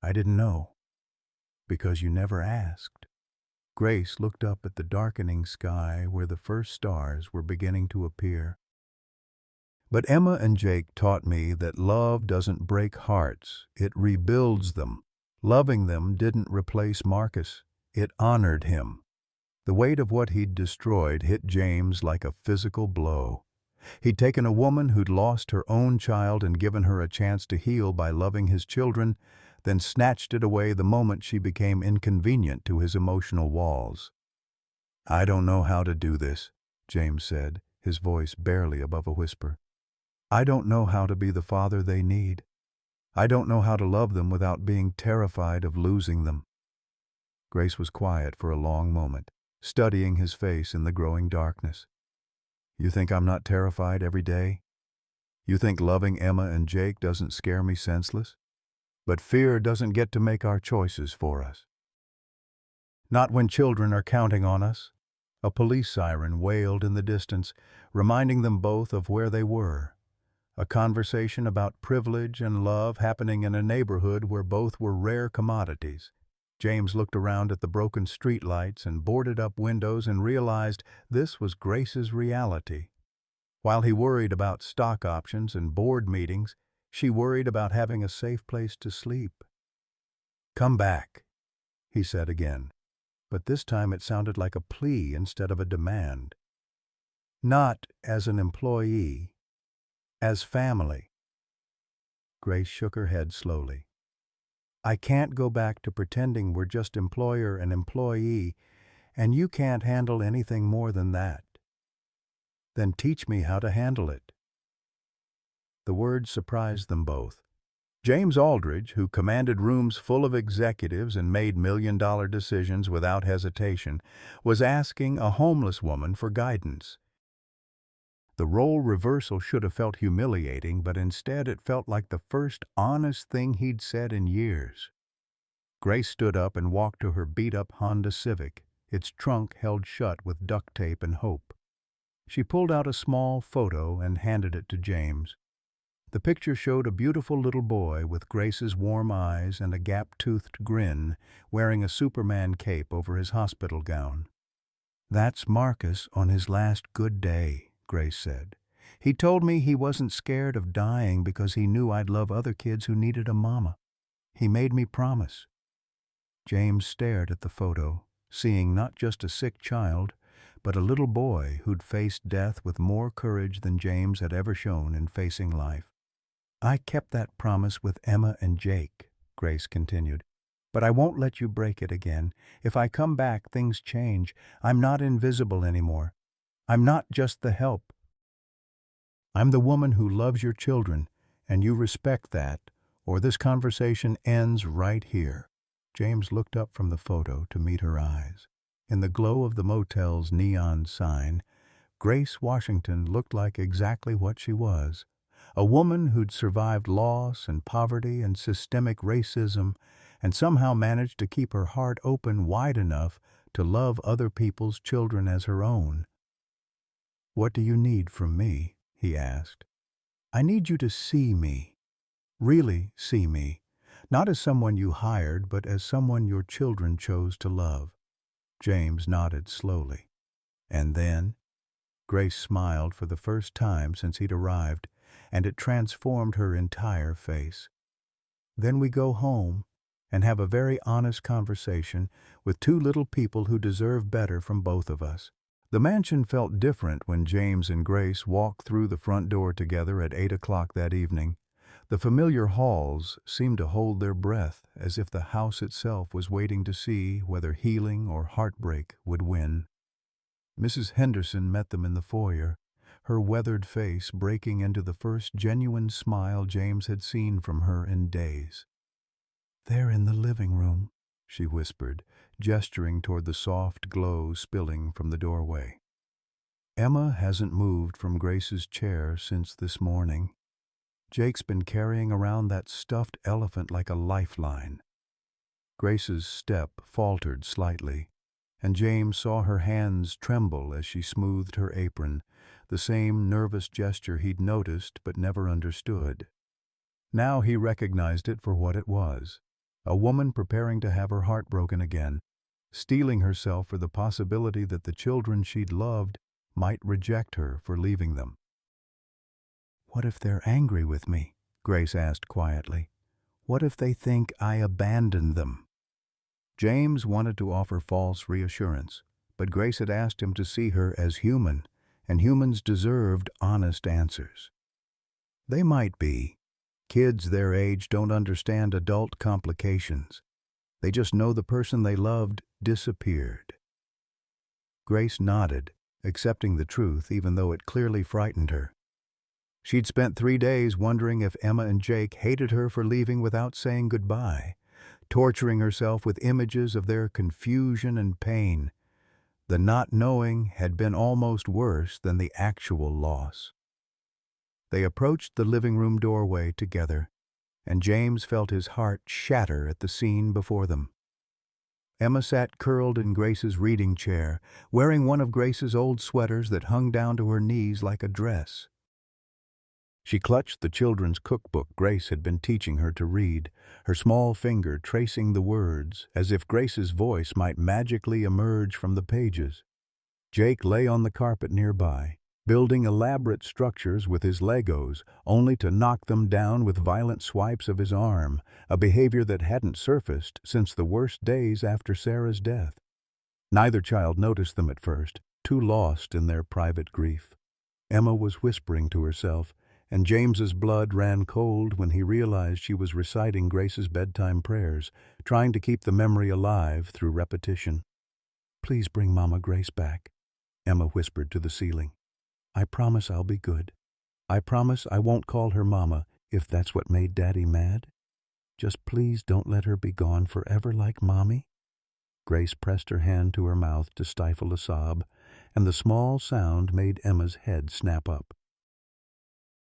I didn't know. Because you never asked. Grace looked up at the darkening sky where the first stars were beginning to appear. But Emma and Jake taught me that love doesn't break hearts, it rebuilds them. Loving them didn't replace Marcus, it honored him. The weight of what he'd destroyed hit James like a physical blow. He'd taken a woman who'd lost her own child and given her a chance to heal by loving his children, then snatched it away the moment she became inconvenient to his emotional walls. I don't know how to do this, James said, his voice barely above a whisper. I don't know how to be the father they need. I don't know how to love them without being terrified of losing them. Grace was quiet for a long moment, studying his face in the growing darkness. You think I'm not terrified every day? You think loving Emma and Jake doesn't scare me senseless? But fear doesn't get to make our choices for us. Not when children are counting on us. A police siren wailed in the distance, reminding them both of where they were. A conversation about privilege and love happening in a neighborhood where both were rare commodities. James looked around at the broken streetlights and boarded-up windows and realized this was Grace's reality. While he worried about stock options and board meetings, she worried about having a safe place to sleep. Come back, he said again, but this time it sounded like a plea instead of a demand. Not as an employee, as family. Grace shook her head slowly. I can't go back to pretending we're just employer and employee, and you can't handle anything more than that. Then teach me how to handle it. The words surprised them both. James Aldridge, who commanded rooms full of executives and made million-dollar decisions without hesitation, was asking a homeless woman for guidance. The role reversal should have felt humiliating, but instead it felt like the first honest thing he'd said in years. Grace stood up and walked to her beat-up Honda Civic, its trunk held shut with duct tape and hope. She pulled out a small photo and handed it to James. The picture showed a beautiful little boy with Grace's warm eyes and a gap-toothed grin, wearing a Superman cape over his hospital gown. That's Marcus on his last good day, Grace said. He told me he wasn't scared of dying because he knew I'd love other kids who needed a mama. He made me promise. James stared at the photo, seeing not just a sick child, but a little boy who'd faced death with more courage than James had ever shown in facing life. I kept that promise with Emma and Jake, Grace continued, but I won't let you break it again. If I come back, things change. I'm not invisible anymore. I'm not just the help. I'm the woman who loves your children, and you respect that, or this conversation ends right here. James looked up from the photo to meet her eyes. In the glow of the motel's neon sign, Grace Washington looked like exactly what she was. A woman who'd survived loss and poverty and systemic racism and somehow managed to keep her heart open wide enough to love other people's children as her own. What do you need from me? He asked. I need you to see me. Really see me. Not as someone you hired, but as someone your children chose to love. James nodded slowly. And then? Grace smiled for the first time since he'd arrived, and it transformed her entire face. Then we go home and have a very honest conversation with two little people who deserve better from both of us. The mansion felt different when James and Grace walked through the front door together at 8 o'clock that evening. The familiar halls seemed to hold their breath, as if the house itself was waiting to see whether healing or heartbreak would win. Mrs. Henderson met them in the foyer, her weathered face breaking into the first genuine smile James had seen from her in days. "They're in the living room," she whispered, gesturing toward the soft glow spilling from the doorway. "Emma hasn't moved from Grace's chair since this morning. Jake's been carrying around that stuffed elephant like a lifeline." Grace's step faltered slightly, and James saw her hands tremble as she smoothed her apron, the same nervous gesture he'd noticed but never understood. Now he recognized it for what it was, a woman preparing to have her heart broken again, steeling herself for the possibility that the children she'd loved might reject her for leaving them. "What if they're angry with me?" Grace asked quietly. "What if they think I abandoned them?" James wanted to offer false reassurance, but Grace had asked him to see her as human, and humans deserved honest answers. "They might be. Kids their age don't understand adult complications. They just know the person they loved disappeared." Grace nodded, accepting the truth even though it clearly frightened her. She'd spent 3 days wondering if Emma and Jake hated her for leaving without saying goodbye, torturing herself with images of their confusion and pain. The not knowing had been almost worse than the actual loss. They approached the living room doorway together, and James felt his heart shatter at the scene before them. Emma sat curled in Grace's reading chair, wearing one of Grace's old sweaters that hung down to her knees like a dress. She clutched the children's cookbook Grace had been teaching her to read, her small finger tracing the words as if Grace's voice might magically emerge from the pages. Jake lay on the carpet nearby, building elaborate structures with his Legos, only to knock them down with violent swipes of his arm, a behavior that hadn't surfaced since the worst days after Sarah's death. Neither child noticed them at first, too lost in their private grief. Emma was whispering to herself, and James's blood ran cold when he realized she was reciting Grace's bedtime prayers, trying to keep the memory alive through repetition. "Please bring Mama Grace back," Emma whispered to the ceiling. "I promise I'll be good. I promise I won't call her Mama if that's what made Daddy mad. Just please don't let her be gone forever like Mommy." Grace pressed her hand to her mouth to stifle a sob, and the small sound made Emma's head snap up.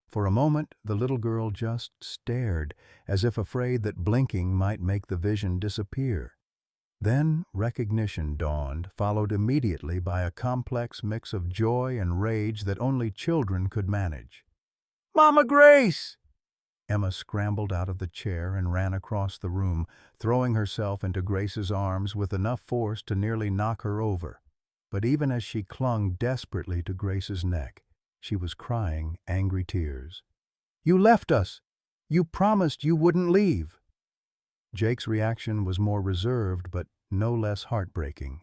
For a moment, the little girl just stared, as if afraid that blinking might make the vision disappear. Then recognition dawned, followed immediately by a complex mix of joy and rage that only children could manage. "Mama Grace!" Emma scrambled out of the chair and ran across the room, throwing herself into Grace's arms with enough force to nearly knock her over. But even as she clung desperately to Grace's neck, she was crying angry tears. "You left us! You promised you wouldn't leave!" Jake's reaction was more reserved but no less heartbreaking.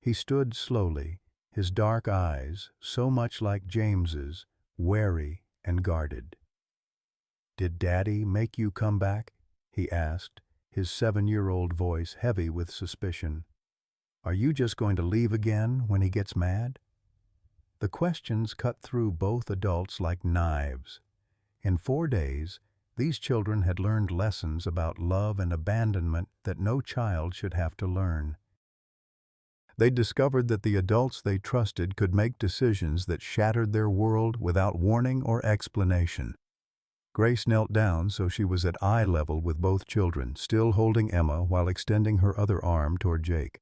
He stood slowly, his dark eyes, so much like James's, wary and guarded. "Did Daddy make you come back?" he asked, his 7-year-old voice heavy with suspicion. "Are you just going to leave again when he gets mad?" The questions cut through both adults like knives. In 4 days, these children had learned lessons about love and abandonment that no child should have to learn. They discovered that the adults they trusted could make decisions that shattered their world without warning or explanation. Grace knelt down so she was at eye level with both children, still holding Emma while extending her other arm toward Jake.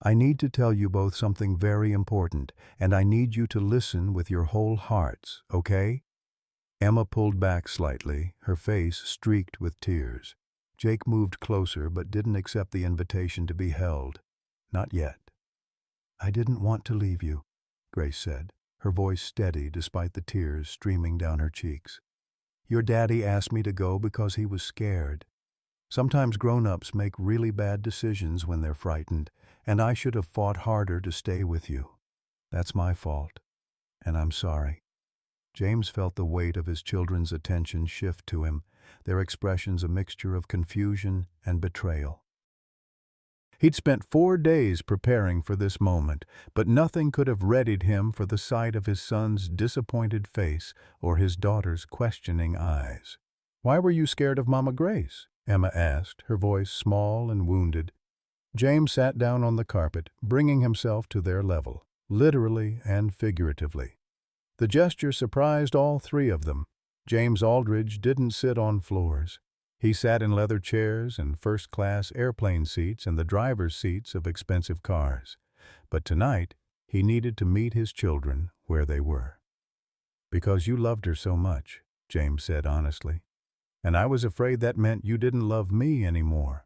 "I need to tell you both something very important, and I need you to listen with your whole hearts, okay?" Emma pulled back slightly, her face streaked with tears. Jake moved closer but didn't accept the invitation to be held. Not yet. "I didn't want to leave you," Grace said, her voice steady despite the tears streaming down her cheeks. "Your daddy asked me to go because he was scared. Sometimes grown-ups make really bad decisions when they're frightened, and I should have fought harder to stay with you. That's my fault, and I'm sorry." James felt the weight of his children's attention shift to him, their expressions a mixture of confusion and betrayal. He'd spent 4 days preparing for this moment, but nothing could have readied him for the sight of his son's disappointed face or his daughter's questioning eyes. "Why were you scared of Mama Grace?" Emma asked, her voice small and wounded. James sat down on the carpet, bringing himself to their level, literally and figuratively. The gesture surprised all three of them. James Aldridge didn't sit on floors. He sat in leather chairs and first-class airplane seats and the driver's seats of expensive cars. But tonight, he needed to meet his children where they were. "Because you loved her so much," James said honestly. "And I was afraid that meant you didn't love me anymore."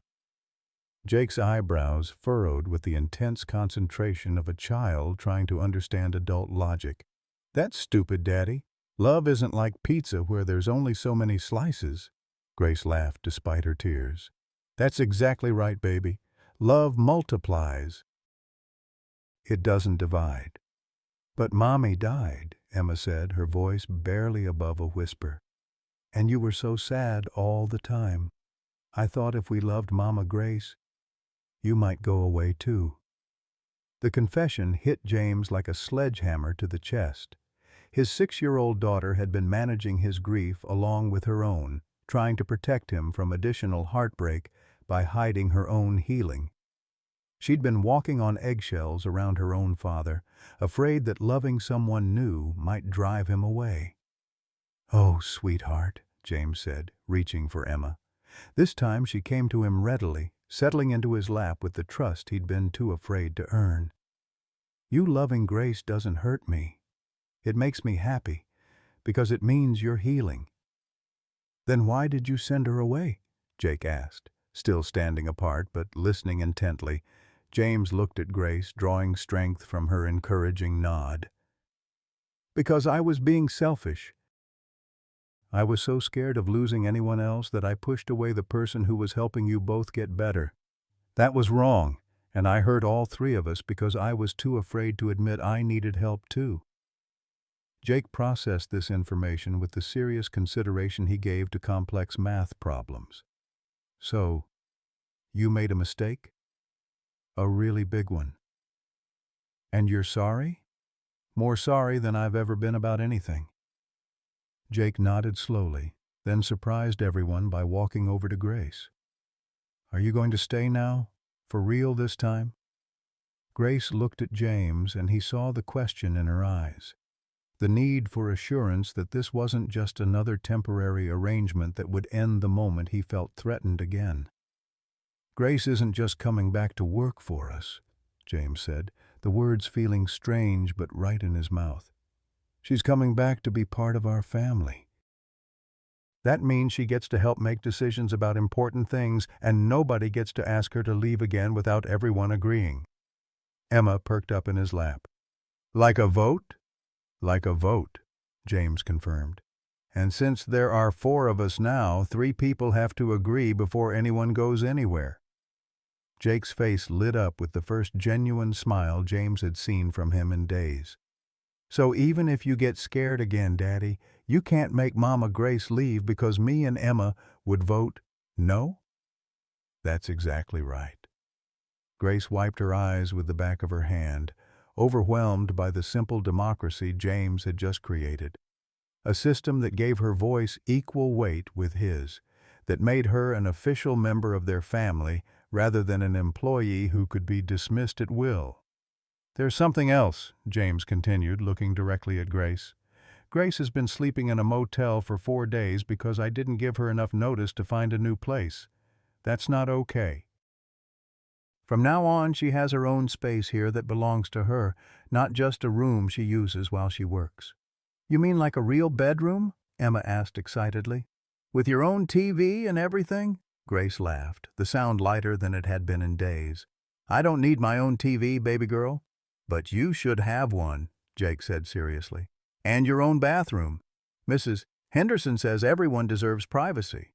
Jake's eyebrows furrowed with the intense concentration of a child trying to understand adult logic. "That's stupid, Daddy. Love isn't like pizza where there's only so many slices." Grace laughed despite her tears. "That's exactly right, baby. Love multiplies. It doesn't divide." "But Mommy died," Emma said, her voice barely above a whisper. "And you were so sad all the time. I thought if we loved Mama Grace, you might go away too." The confession hit James like a sledgehammer to the chest. His 6-year-old daughter had been managing his grief along with her own, trying to protect him from additional heartbreak by hiding her own healing. She'd been walking on eggshells around her own father, afraid that loving someone new might drive him away. "Oh, sweetheart," James said, reaching for Emma. This time she came to him readily, settling into his lap with the trust he'd been too afraid to earn. "You loving Grace doesn't hurt me. It makes me happy, because it means you're healing." "Then why did you send her away?" Jake asked, still standing apart but listening intently. James looked at Grace, drawing strength from her encouraging nod. "Because I was being selfish. I was so scared of losing anyone else that I pushed away the person who was helping you both get better. That was wrong, and I hurt all three of us because I was too afraid to admit I needed help too." Jake processed this information with the serious consideration he gave to complex math problems. "So, you made a mistake? A really big one. And you're sorry? More sorry than I've ever been about anything." Jake nodded slowly, then surprised everyone by walking over to Grace. "Are you going to stay now? For real this time?" Grace looked at James, and he saw the question in her eyes. The need for assurance that this wasn't just another temporary arrangement that would end the moment he felt threatened again. "Grace isn't just coming back to work for us," James said, the words feeling strange but right in his mouth. "She's coming back to be part of our family. That means she gets to help make decisions about important things, and nobody gets to ask her to leave again without everyone agreeing." Emma perked up in his lap. "Like a vote?" "Like a vote," James confirmed. "And since there are 4 of us now, 3 people have to agree before anyone goes anywhere." Jake's face lit up with the first genuine smile James had seen from him in days. "So even if you get scared again, Daddy, you can't make Mama Grace leave because me and Emma would vote no?" "That's exactly right." Grace wiped her eyes with the back of her hand, overwhelmed by the simple democracy James had just created. A system that gave her voice equal weight with his, that made her an official member of their family rather than an employee who could be dismissed at will. "There's something else," James continued, looking directly at Grace. "Grace has been sleeping in a motel for 4 days because I didn't give her enough notice to find a new place. That's not okay. From now on, she has her own space here that belongs to her, not just a room she uses while she works." "You mean like a real bedroom?" Emma asked excitedly. "With your own TV and everything?" Grace laughed, the sound lighter than it had been in days. "I don't need my own TV, baby girl." "But you should have one," Jake said seriously. "And your own bathroom. Mrs. Henderson says everyone deserves privacy."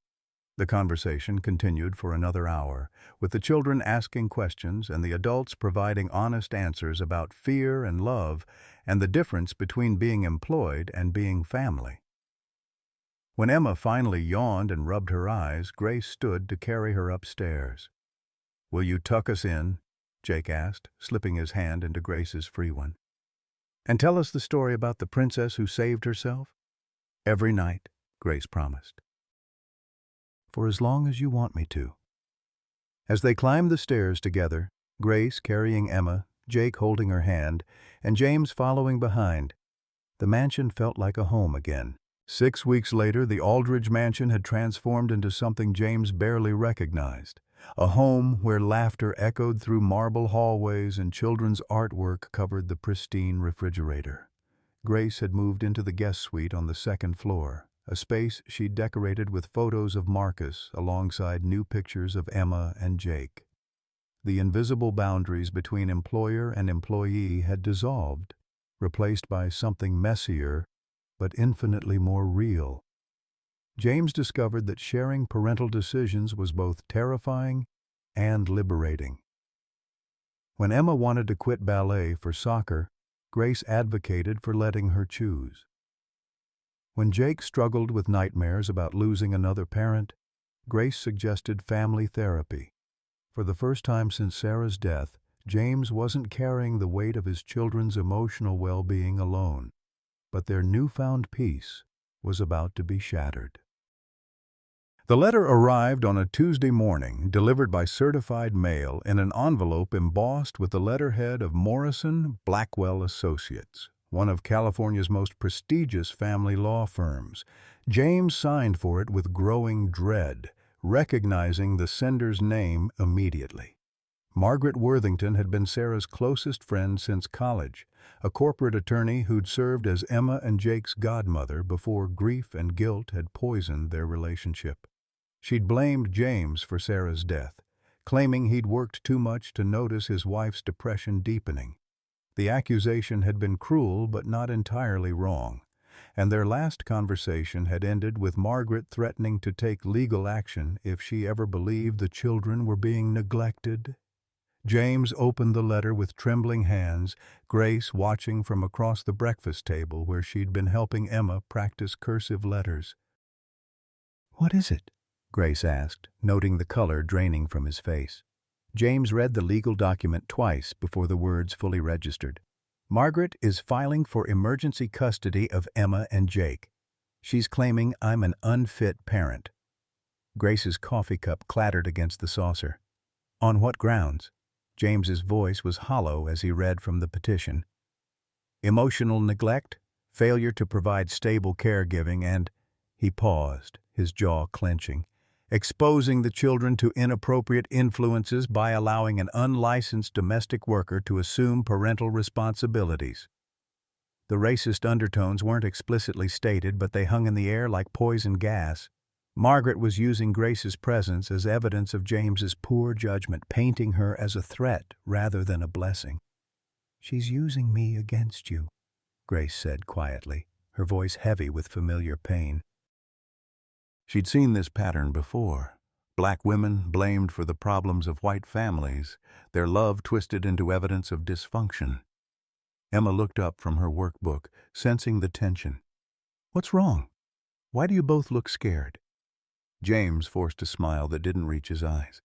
The conversation continued for another hour, with the children asking questions and the adults providing honest answers about fear and love and the difference between being employed and being family. When Emma finally yawned and rubbed her eyes, Grace stood to carry her upstairs. "Will you tuck us in?" Jake asked, slipping his hand into Grace's free one. "And tell us the story about the princess who saved herself?" "Every night," Grace promised. "For as long as you want me to." As they climbed the stairs together, Grace carrying Emma, Jake holding her hand, and James following behind, the mansion felt like a home again. 6 weeks later, the Aldridge mansion had transformed into something James barely recognized. A home where laughter echoed through marble hallways and children's artwork covered the pristine refrigerator. Grace had moved into the guest suite on the second floor, a space she'd decorated with photos of Marcus alongside new pictures of Emma and Jake. The invisible boundaries between employer and employee had dissolved, replaced by something messier but infinitely more real. James discovered that sharing parental decisions was both terrifying and liberating. When Emma wanted to quit ballet for soccer, Grace advocated for letting her choose. When Jake struggled with nightmares about losing another parent, Grace suggested family therapy. For the first time since Sarah's death, James wasn't carrying the weight of his children's emotional well-being alone, but their newfound peace was about to be shattered. The letter arrived on a Tuesday morning, delivered by certified mail in an envelope embossed with the letterhead of Morrison Blackwell Associates, one of California's most prestigious family law firms. James signed for it with growing dread, recognizing the sender's name immediately. Margaret Worthington had been Sarah's closest friend since college, a corporate attorney who'd served as Emma and Jake's godmother before grief and guilt had poisoned their relationship. She'd blamed James for Sarah's death, claiming he'd worked too much to notice his wife's depression deepening. The accusation had been cruel but not entirely wrong, and their last conversation had ended with Margaret threatening to take legal action if she ever believed the children were being neglected. James opened the letter with trembling hands, Grace watching from across the breakfast table where she'd been helping Emma practice cursive letters. "What is it?" Grace asked, noting the color draining from his face. James read the legal document twice before the words fully registered. "Margaret is filing for emergency custody of Emma and Jake. She's claiming I'm an unfit parent." Grace's coffee cup clattered against the saucer. "On what grounds?" James's voice was hollow as he read from the petition. "Emotional neglect, failure to provide stable caregiving, and—" He paused, his jaw clenching. "Exposing the children to inappropriate influences by allowing an unlicensed domestic worker to assume parental responsibilities." The racist undertones weren't explicitly stated, but they hung in the air like poison gas. Margaret was using Grace's presence as evidence of James's poor judgment, painting her as a threat rather than a blessing. "She's using me against you," Grace said quietly, her voice heavy with familiar pain. She'd seen this pattern before. Black women blamed for the problems of white families, their love twisted into evidence of dysfunction. Emma looked up from her workbook, sensing the tension. "What's wrong? Why do you both look scared?" James forced a smile that didn't reach his eyes.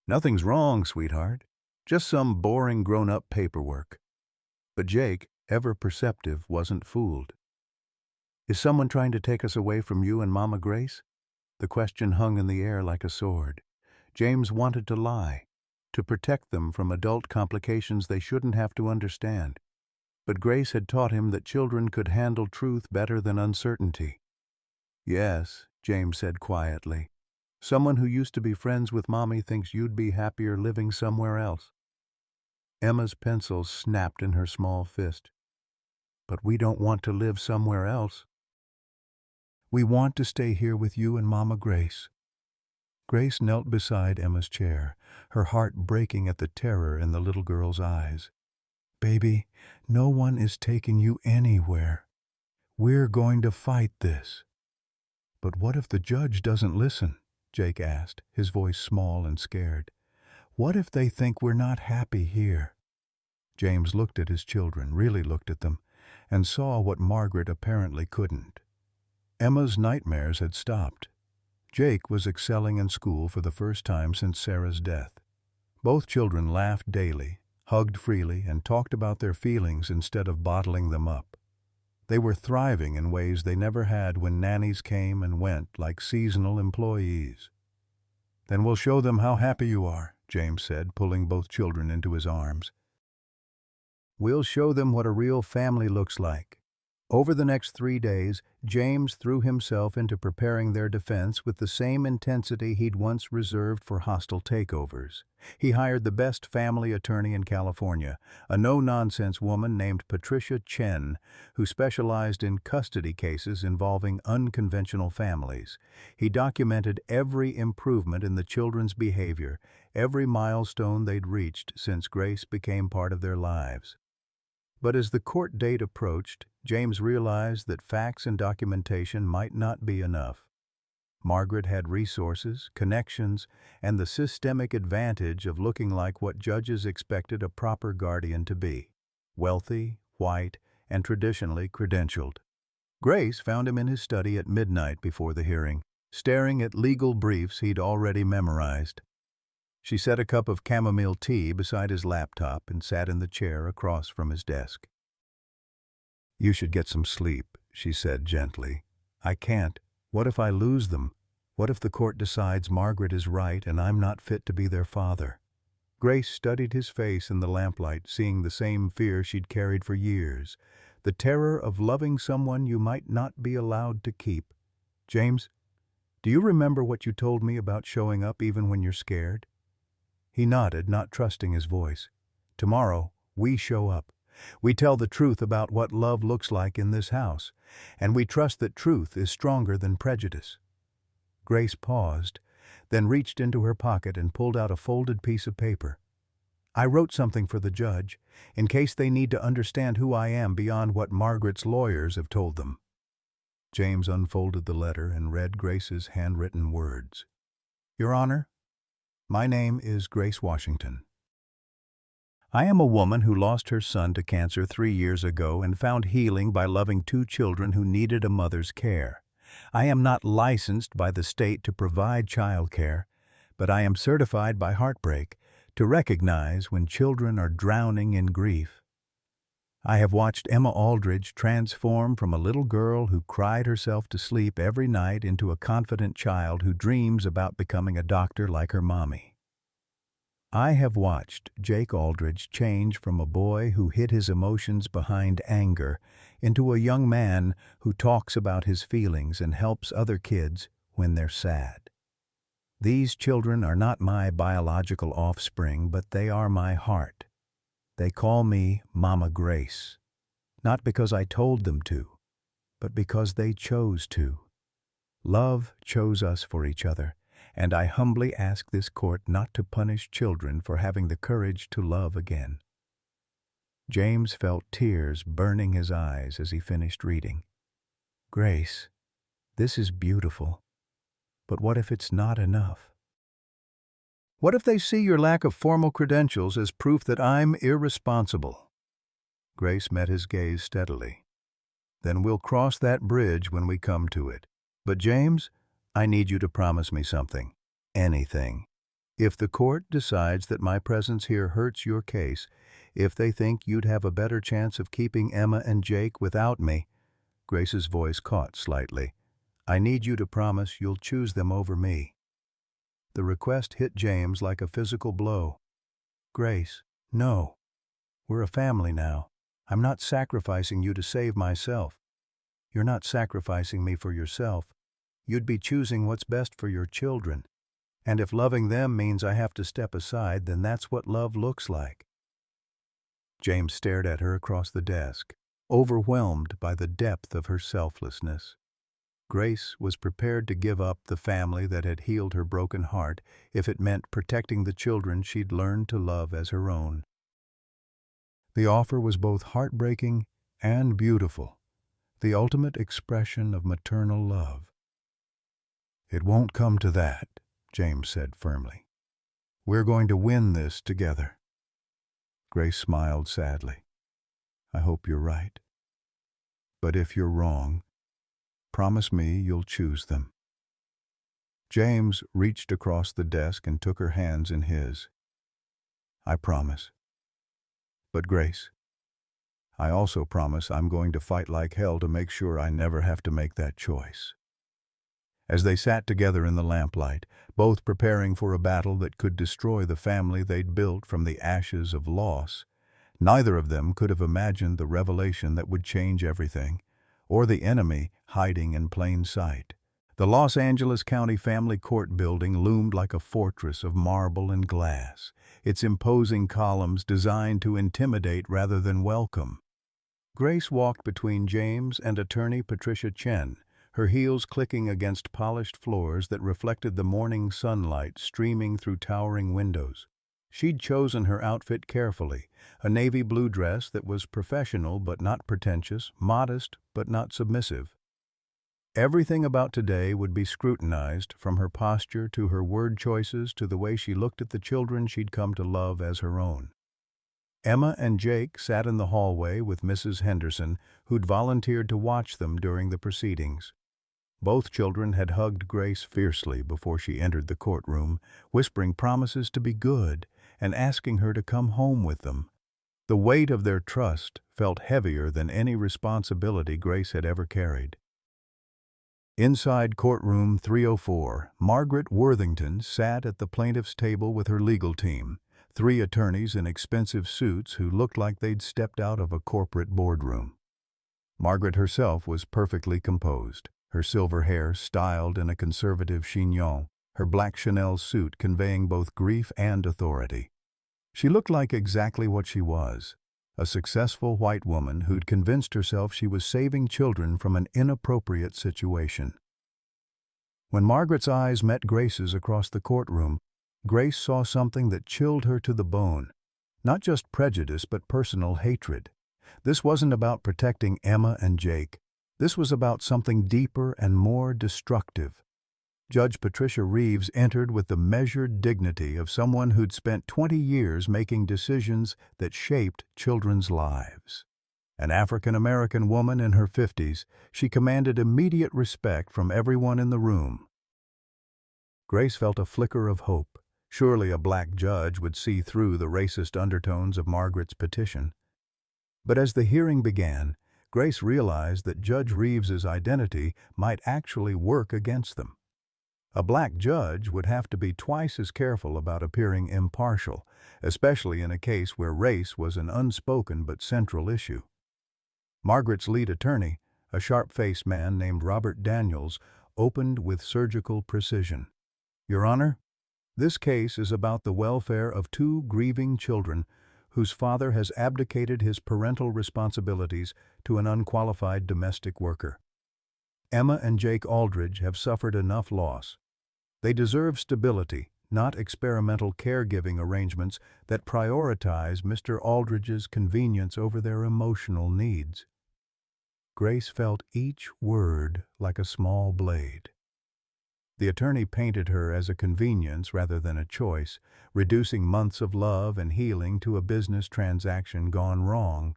"Nothing's wrong, sweetheart. Just some boring grown-up paperwork." But Jake, ever perceptive, wasn't fooled. "Is someone trying to take us away from you and Mama Grace?" The question hung in the air like a sword. James wanted to lie, to protect them from adult complications they shouldn't have to understand. But Grace had taught him that children could handle truth better than uncertainty. "Yes," James said quietly. "Someone who used to be friends with Mommy thinks you'd be happier living somewhere else." Emma's pencil snapped in her small fist. "But we don't want to live somewhere else. We want to stay here with you and Mama Grace." Grace knelt beside Emma's chair, her heart breaking at the terror in the little girl's eyes. Baby, no one is taking you anywhere. We're going to fight this." "But what if the judge doesn't listen?" Jake asked, his voice small and scared. "What if they think we're not happy here?" James looked at his children, really looked at them, and saw what Margaret apparently couldn't. Emma's nightmares had stopped. Jake was excelling in school for the first time since Sarah's death. Both children laughed daily, hugged freely, and talked about their feelings instead of bottling them up. They were thriving in ways they never had when nannies came and went like seasonal employees. "Then we'll show them how happy you are," James said, pulling both children into his arms. "We'll show them what a real family looks like." Over the next 3 days, James threw himself into preparing their defense with the same intensity he'd once reserved for hostile takeovers. He hired the best family attorney in California, a no-nonsense woman named Patricia Chen, who specialized in custody cases involving unconventional families. He documented every improvement in the children's behavior, every milestone they'd reached since Grace became part of their lives. But as the court date approached, James realized that facts and documentation might not be enough. Margaret had resources, connections, and the systemic advantage of looking like what judges expected a proper guardian to be: wealthy, white, and traditionally credentialed. Grace found him in his study at midnight before the hearing, staring at legal briefs he'd already memorized. She set a cup of chamomile tea beside his laptop and sat in the chair across from his desk. "You should get some sleep," she said gently. "I can't. What if I lose them? What if the court decides Margaret is right and I'm not fit to be their father?" Grace studied his face in the lamplight, seeing the same fear she'd carried for years, the terror of loving someone you might not be allowed to keep. "James, do you remember what you told me about showing up even when you're scared?" He nodded, not trusting his voice. "Tomorrow, we show up. We tell the truth about what love looks like in this house, and we trust that truth is stronger than prejudice." Grace paused, then reached into her pocket and pulled out a folded piece of paper. "I wrote something for the judge, in case they need to understand who I am beyond what Margaret's lawyers have told them." James unfolded the letter and read Grace's handwritten words. "Your Honor, my name is Grace Washington. I am a woman who lost her son to cancer 3 years ago and found healing by loving 2 children who needed a mother's care. I am not licensed by the state to provide child care, but I am certified by Heartbreak to recognize when children are drowning in grief. I have watched Emma Aldridge transform from a little girl who cried herself to sleep every night into a confident child who dreams about becoming a doctor like her mommy. I have watched Jake Aldridge change from a boy who hid his emotions behind anger into a young man who talks about his feelings and helps other kids when they're sad. These children are not my biological offspring, but they are my heart. They call me Mama Grace, not because I told them to, but because they chose to. Love chose us for each other, and I humbly ask this court not to punish children for having the courage to love again." James felt tears burning his eyes as he finished reading. "Grace, this is beautiful, but what if it's not enough? What if they see your lack of formal credentials as proof that I'm irresponsible?" Grace met his gaze steadily. "Then we'll cross that bridge when we come to it. But James, I need you to promise me something. Anything. If the court decides that my presence here hurts your case, if they think you'd have a better chance of keeping Emma and Jake without me," Grace's voice caught slightly, "I need you to promise you'll choose them over me." The request hit James like a physical blow. "Grace, no. We're a family now. I'm not sacrificing you to save myself. You're not sacrificing me for yourself. You'd be choosing what's best for your children. And if loving them means I have to step aside, then that's what love looks like." James stared at her across the desk, overwhelmed by the depth of her selflessness. Grace was prepared to give up the family that had healed her broken heart if it meant protecting the children she'd learned to love as her own. The offer was both heartbreaking and beautiful, the ultimate expression of maternal love. "It won't come to that," James said firmly. "We're going to win this together." Grace smiled sadly. "I hope you're right. But if you're wrong, promise me you'll choose them." James reached across the desk and took her hands in his. "I promise. But Grace, I also promise I'm going to fight like hell to make sure I never have to make that choice." As they sat together in the lamplight, both preparing for a battle that could destroy the family they'd built from the ashes of loss, neither of them could have imagined the revelation that would change everything, or the enemy hiding in plain sight. The Los Angeles County Family Court building loomed like a fortress of marble and glass, its imposing columns designed to intimidate rather than welcome. Grace walked between James and attorney Patricia Chen, her heels clicking against polished floors that reflected the morning sunlight streaming through towering windows. She'd chosen her outfit carefully, a navy blue dress that was professional but not pretentious, modest but not submissive. Everything about today would be scrutinized, from her posture to her word choices to the way she looked at the children she'd come to love as her own. Emma and Jake sat in the hallway with Mrs. Henderson, who'd volunteered to watch them during the proceedings. Both children had hugged Grace fiercely before she entered the courtroom, whispering promises to be good and asking her to come home with them. The weight of their trust felt heavier than any responsibility Grace had ever carried. Inside courtroom 304, Margaret Worthington sat at the plaintiff's table with her legal team, 3 attorneys in expensive suits who looked like they'd stepped out of a corporate boardroom. Margaret herself was perfectly composed, her silver hair styled in a conservative chignon, her black Chanel suit conveying both grief and authority. She looked like exactly what she was, a successful white woman who'd convinced herself she was saving children from an inappropriate situation. When Margaret's eyes met Grace's across the courtroom, Grace saw something that chilled her to the bone. Not just prejudice, but personal hatred. This wasn't about protecting Emma and Jake. This was about something deeper and more destructive. Judge Patricia Reeves entered with the measured dignity of someone who'd spent 20 years making decisions that shaped children's lives. An African-American woman in her 50s, she commanded immediate respect from everyone in the room. Grace felt a flicker of hope. Surely a black judge would see through the racist undertones of Margaret's petition. But as the hearing began, Grace realized that Judge Reeves's identity might actually work against them. A black judge would have to be twice as careful about appearing impartial, especially in a case where race was an unspoken but central issue. Margaret's lead attorney, a sharp-faced man named Robert Daniels, opened with surgical precision. "Your Honor, this case is about the welfare of 2 grieving children whose father has abdicated his parental responsibilities to an unqualified domestic worker. Emma and Jake Aldridge have suffered enough loss. They deserve stability, not experimental caregiving arrangements that prioritize Mr. Aldridge's convenience over their emotional needs." Grace felt each word like a small blade. The attorney painted her as a convenience rather than a choice, reducing months of love and healing to a business transaction gone wrong.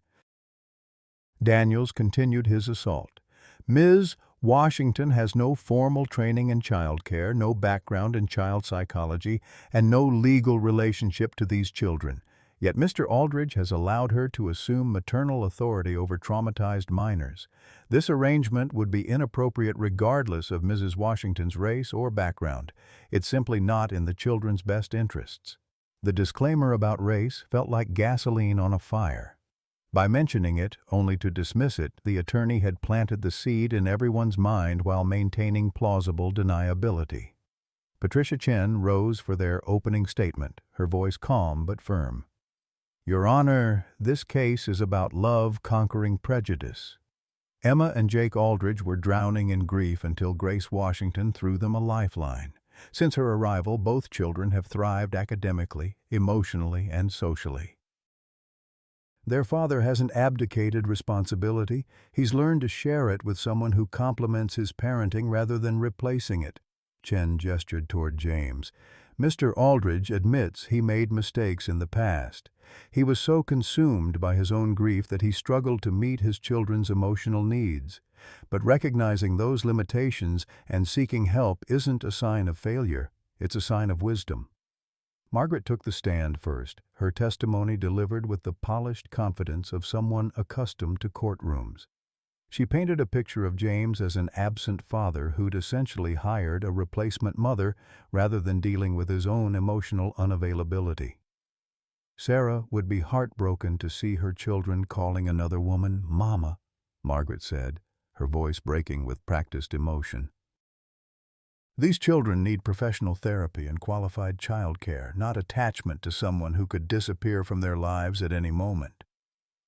Daniels continued his assault. "Ms. Washington has no formal training in child care, no background in child psychology, and no legal relationship to these children. Yet Mr. Aldridge has allowed her to assume maternal authority over traumatized minors. This arrangement would be inappropriate regardless of Mrs. Washington's race or background. It's simply not in the children's best interests." The disclaimer about race felt like gasoline on a fire. By mentioning it, only to dismiss it, the attorney had planted the seed in everyone's mind while maintaining plausible deniability. Patricia Chen rose for their opening statement, her voice calm but firm. "Your Honor, this case is about love conquering prejudice." Emma and Jake Aldridge were drowning in grief until Grace Washington threw them a lifeline. Since her arrival, both children have thrived academically, emotionally, and socially. Their father hasn't abdicated responsibility. He's learned to share it with someone who complements his parenting rather than replacing it. Chen gestured toward James. Mr. Aldridge admits he made mistakes in the past. He was so consumed by his own grief that he struggled to meet his children's emotional needs. But recognizing those limitations and seeking help isn't a sign of failure. It's a sign of wisdom. Margaret took the stand first, her testimony delivered with the polished confidence of someone accustomed to courtrooms. She painted a picture of James as an absent father who'd essentially hired a replacement mother rather than dealing with his own emotional unavailability. Sarah would be heartbroken to see her children calling another woman Mama, Margaret said, her voice breaking with practiced emotion. These children need professional therapy and qualified childcare, not attachment to someone who could disappear from their lives at any moment.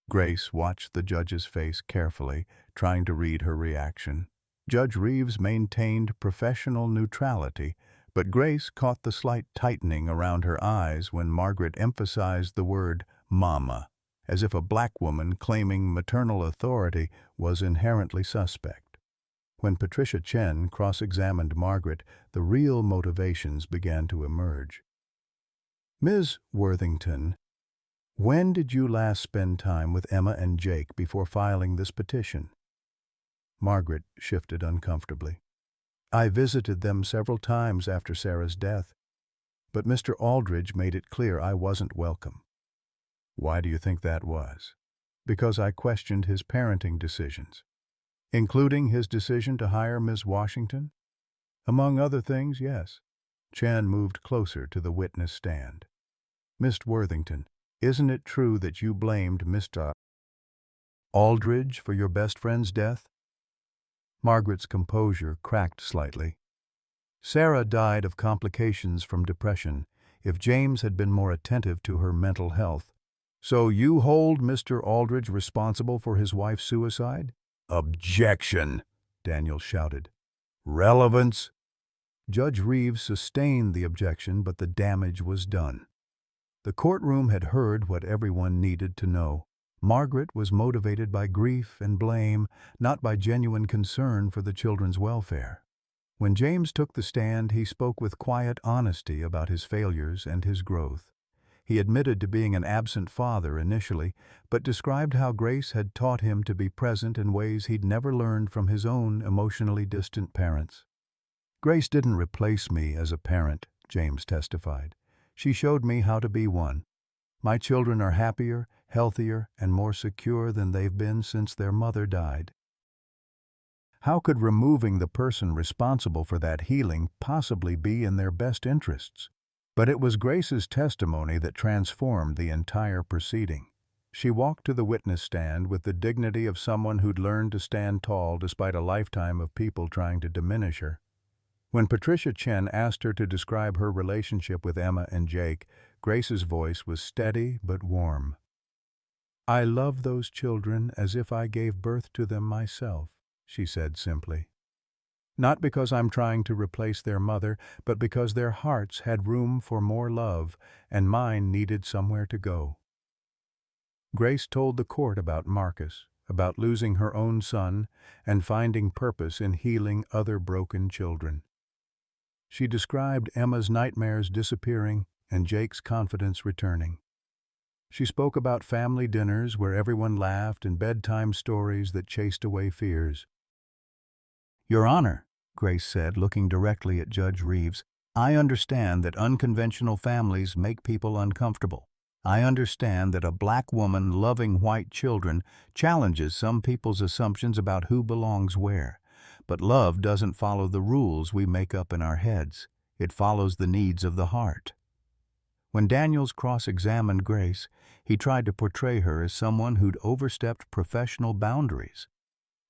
Grace watched the judge's face carefully, trying to read her reaction. Judge Reeves maintained professional neutrality, but Grace caught the slight tightening around her eyes when Margaret emphasized the word mama, as if a black woman claiming maternal authority was inherently suspect. When Patricia Chen cross-examined Margaret, the real motivations began to emerge. Ms. Worthington, when did you last spend time with Emma and Jake before filing this petition? Margaret shifted uncomfortably. I visited them several times after Sarah's death, but Mr. Aldridge made it clear I wasn't welcome. Why do you think that was? Because I questioned his parenting decisions, including his decision to hire Ms. Washington? Among other things, yes. Chen moved closer to the witness stand. Miss Worthington, isn't it true that you blamed Mr. Aldridge for your best friend's death? Margaret's composure cracked slightly. Sarah died of complications from depression. If James had been more attentive to her mental health. So you hold Mr. Aldridge responsible for his wife's suicide? Objection, Daniel shouted. Relevance? Judge Reeves sustained the objection, but the damage was done. The courtroom had heard what everyone needed to know. Margaret was motivated by grief and blame, not by genuine concern for the children's welfare. When James took the stand, he spoke with quiet honesty about his failures and his growth. He admitted to being an absent father initially, but described how Grace had taught him to be present in ways he'd never learned from his own emotionally distant parents. Grace didn't replace me as a parent, James testified. She showed me how to be one. My children are happier, healthier, and more secure than they've been since their mother died. How could removing the person responsible for that healing possibly be in their best interests? But it was Grace's testimony that transformed the entire proceeding. She walked to the witness stand with the dignity of someone who'd learned to stand tall despite a lifetime of people trying to diminish her. When Patricia Chen asked her to describe her relationship with Emma and Jake, Grace's voice was steady but warm. I love those children as if I gave birth to them myself, she said simply. Not because I'm trying to replace their mother, but because their hearts had room for more love, and mine needed somewhere to go. Grace told the court about Marcus, about losing her own son, and finding purpose in healing other broken children. She described Emma's nightmares disappearing and Jake's confidence returning. She spoke about family dinners where everyone laughed and bedtime stories that chased away fears. Your Honor, Grace said, looking directly at Judge Reeves, I understand that unconventional families make people uncomfortable. I understand that a black woman loving white children challenges some people's assumptions about who belongs where. But love doesn't follow the rules we make up in our heads. It follows the needs of the heart. When Daniels cross-examined Grace, he tried to portray her as someone who'd overstepped professional boundaries.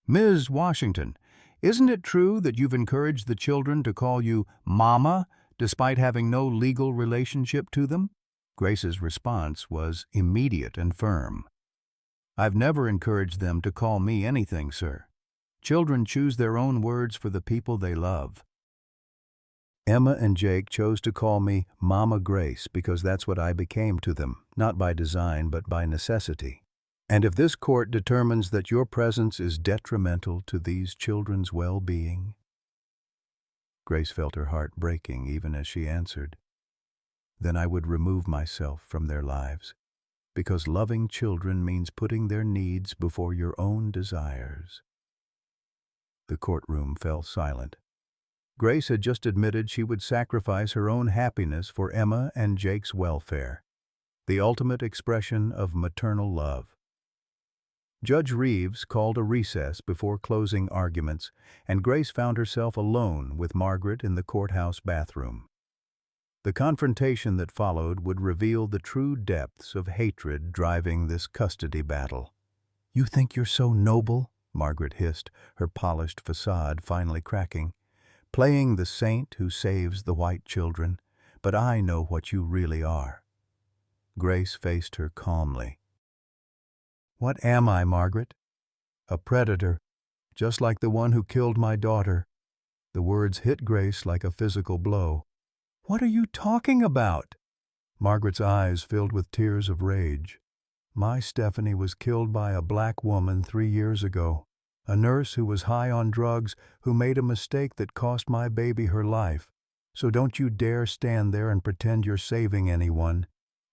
Ms. Washington, isn't it true that you've encouraged the children to call you Mama, despite having no legal relationship to them? Grace's response was immediate and firm. I've never encouraged them to call me anything, sir. Children choose their own words for the people they love. Emma and Jake chose to call me Mama Grace because that's what I became to them, not by design but by necessity. And if this court determines that your presence is detrimental to these children's well-being, Grace felt her heart breaking even as she answered, then I would remove myself from their lives, because loving children means putting their needs before your own desires. The courtroom fell silent. Grace had just admitted she would sacrifice her own happiness for Emma and Jake's welfare, the ultimate expression of maternal love. Judge Reeves called a recess before closing arguments, and Grace found herself alone with Margaret in the courthouse bathroom. The confrontation that followed would reveal the true depths of hatred driving this custody battle. "You think you're so noble?" Margaret hissed, her polished facade finally cracking. "Playing the saint who saves the white children, but I know what you really are." Grace faced her calmly. "What am I, Margaret?" "A predator, just like the one who killed my daughter." The words hit Grace like a physical blow. "What are you talking about?" Margaret's eyes filled with tears of rage. "My Stephanie was killed by a black woman 3 years ago. A nurse who was high on drugs, who made a mistake that cost my baby her life. So don't you dare stand there and pretend you're saving anyone.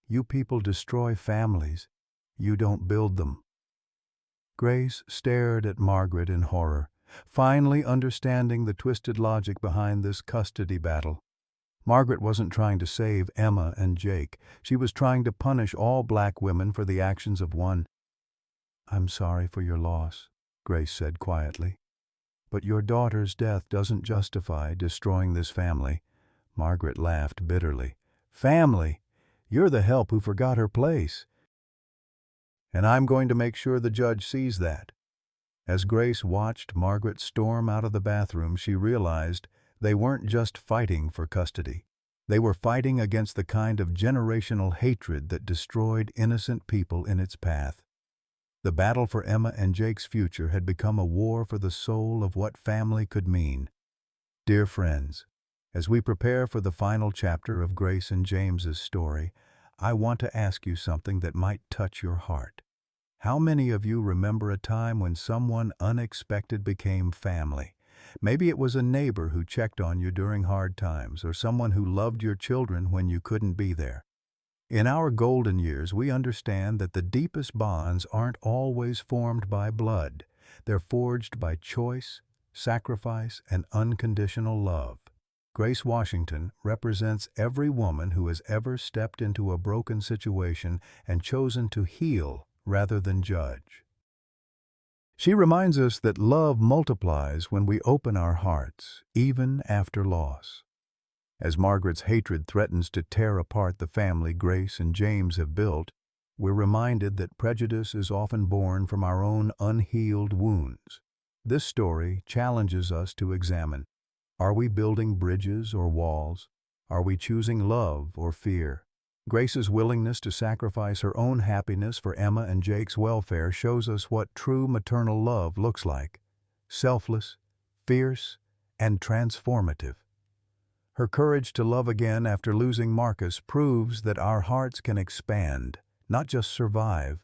You people destroy families. You don't build them." Grace stared at Margaret in horror, finally understanding the twisted logic behind this custody battle. Margaret wasn't trying to save Emma and Jake. She was trying to punish all black women for the actions of one. "I'm sorry for your loss," Grace said quietly. "But your daughter's death doesn't justify destroying this family." Margaret laughed bitterly. "Family? You're the help who forgot her place. And I'm going to make sure the judge sees that." As Grace watched Margaret storm out of the bathroom, she realized they weren't just fighting for custody. They were fighting against the kind of generational hatred that destroyed innocent people in its path. The battle for Emma and Jake's future had become a war for the soul of what family could mean. Dear friends, as we prepare for the final chapter of Grace and James's story, I want to ask you something that might touch your heart. How many of you remember a time when someone unexpected became family? Maybe it was a neighbor who checked on you during hard times, or someone who loved your children when you couldn't be there. In our golden years, we understand that the deepest bonds aren't always formed by blood. They're forged by choice, sacrifice, and unconditional love. Grace Washington represents every woman who has ever stepped into a broken situation and chosen to heal rather than judge. She reminds us that love multiplies when we open our hearts, even after loss. As Margaret's hatred threatens to tear apart the family Grace and James have built, we're reminded that prejudice is often born from our own unhealed wounds. This story challenges us to examine: are we building bridges or walls? Are we choosing love or fear? Grace's willingness to sacrifice her own happiness for Emma and Jake's welfare shows us what true maternal love looks like: selfless, fierce, and transformative. Her courage to love again after losing Marcus proves that our hearts can expand, not just survive.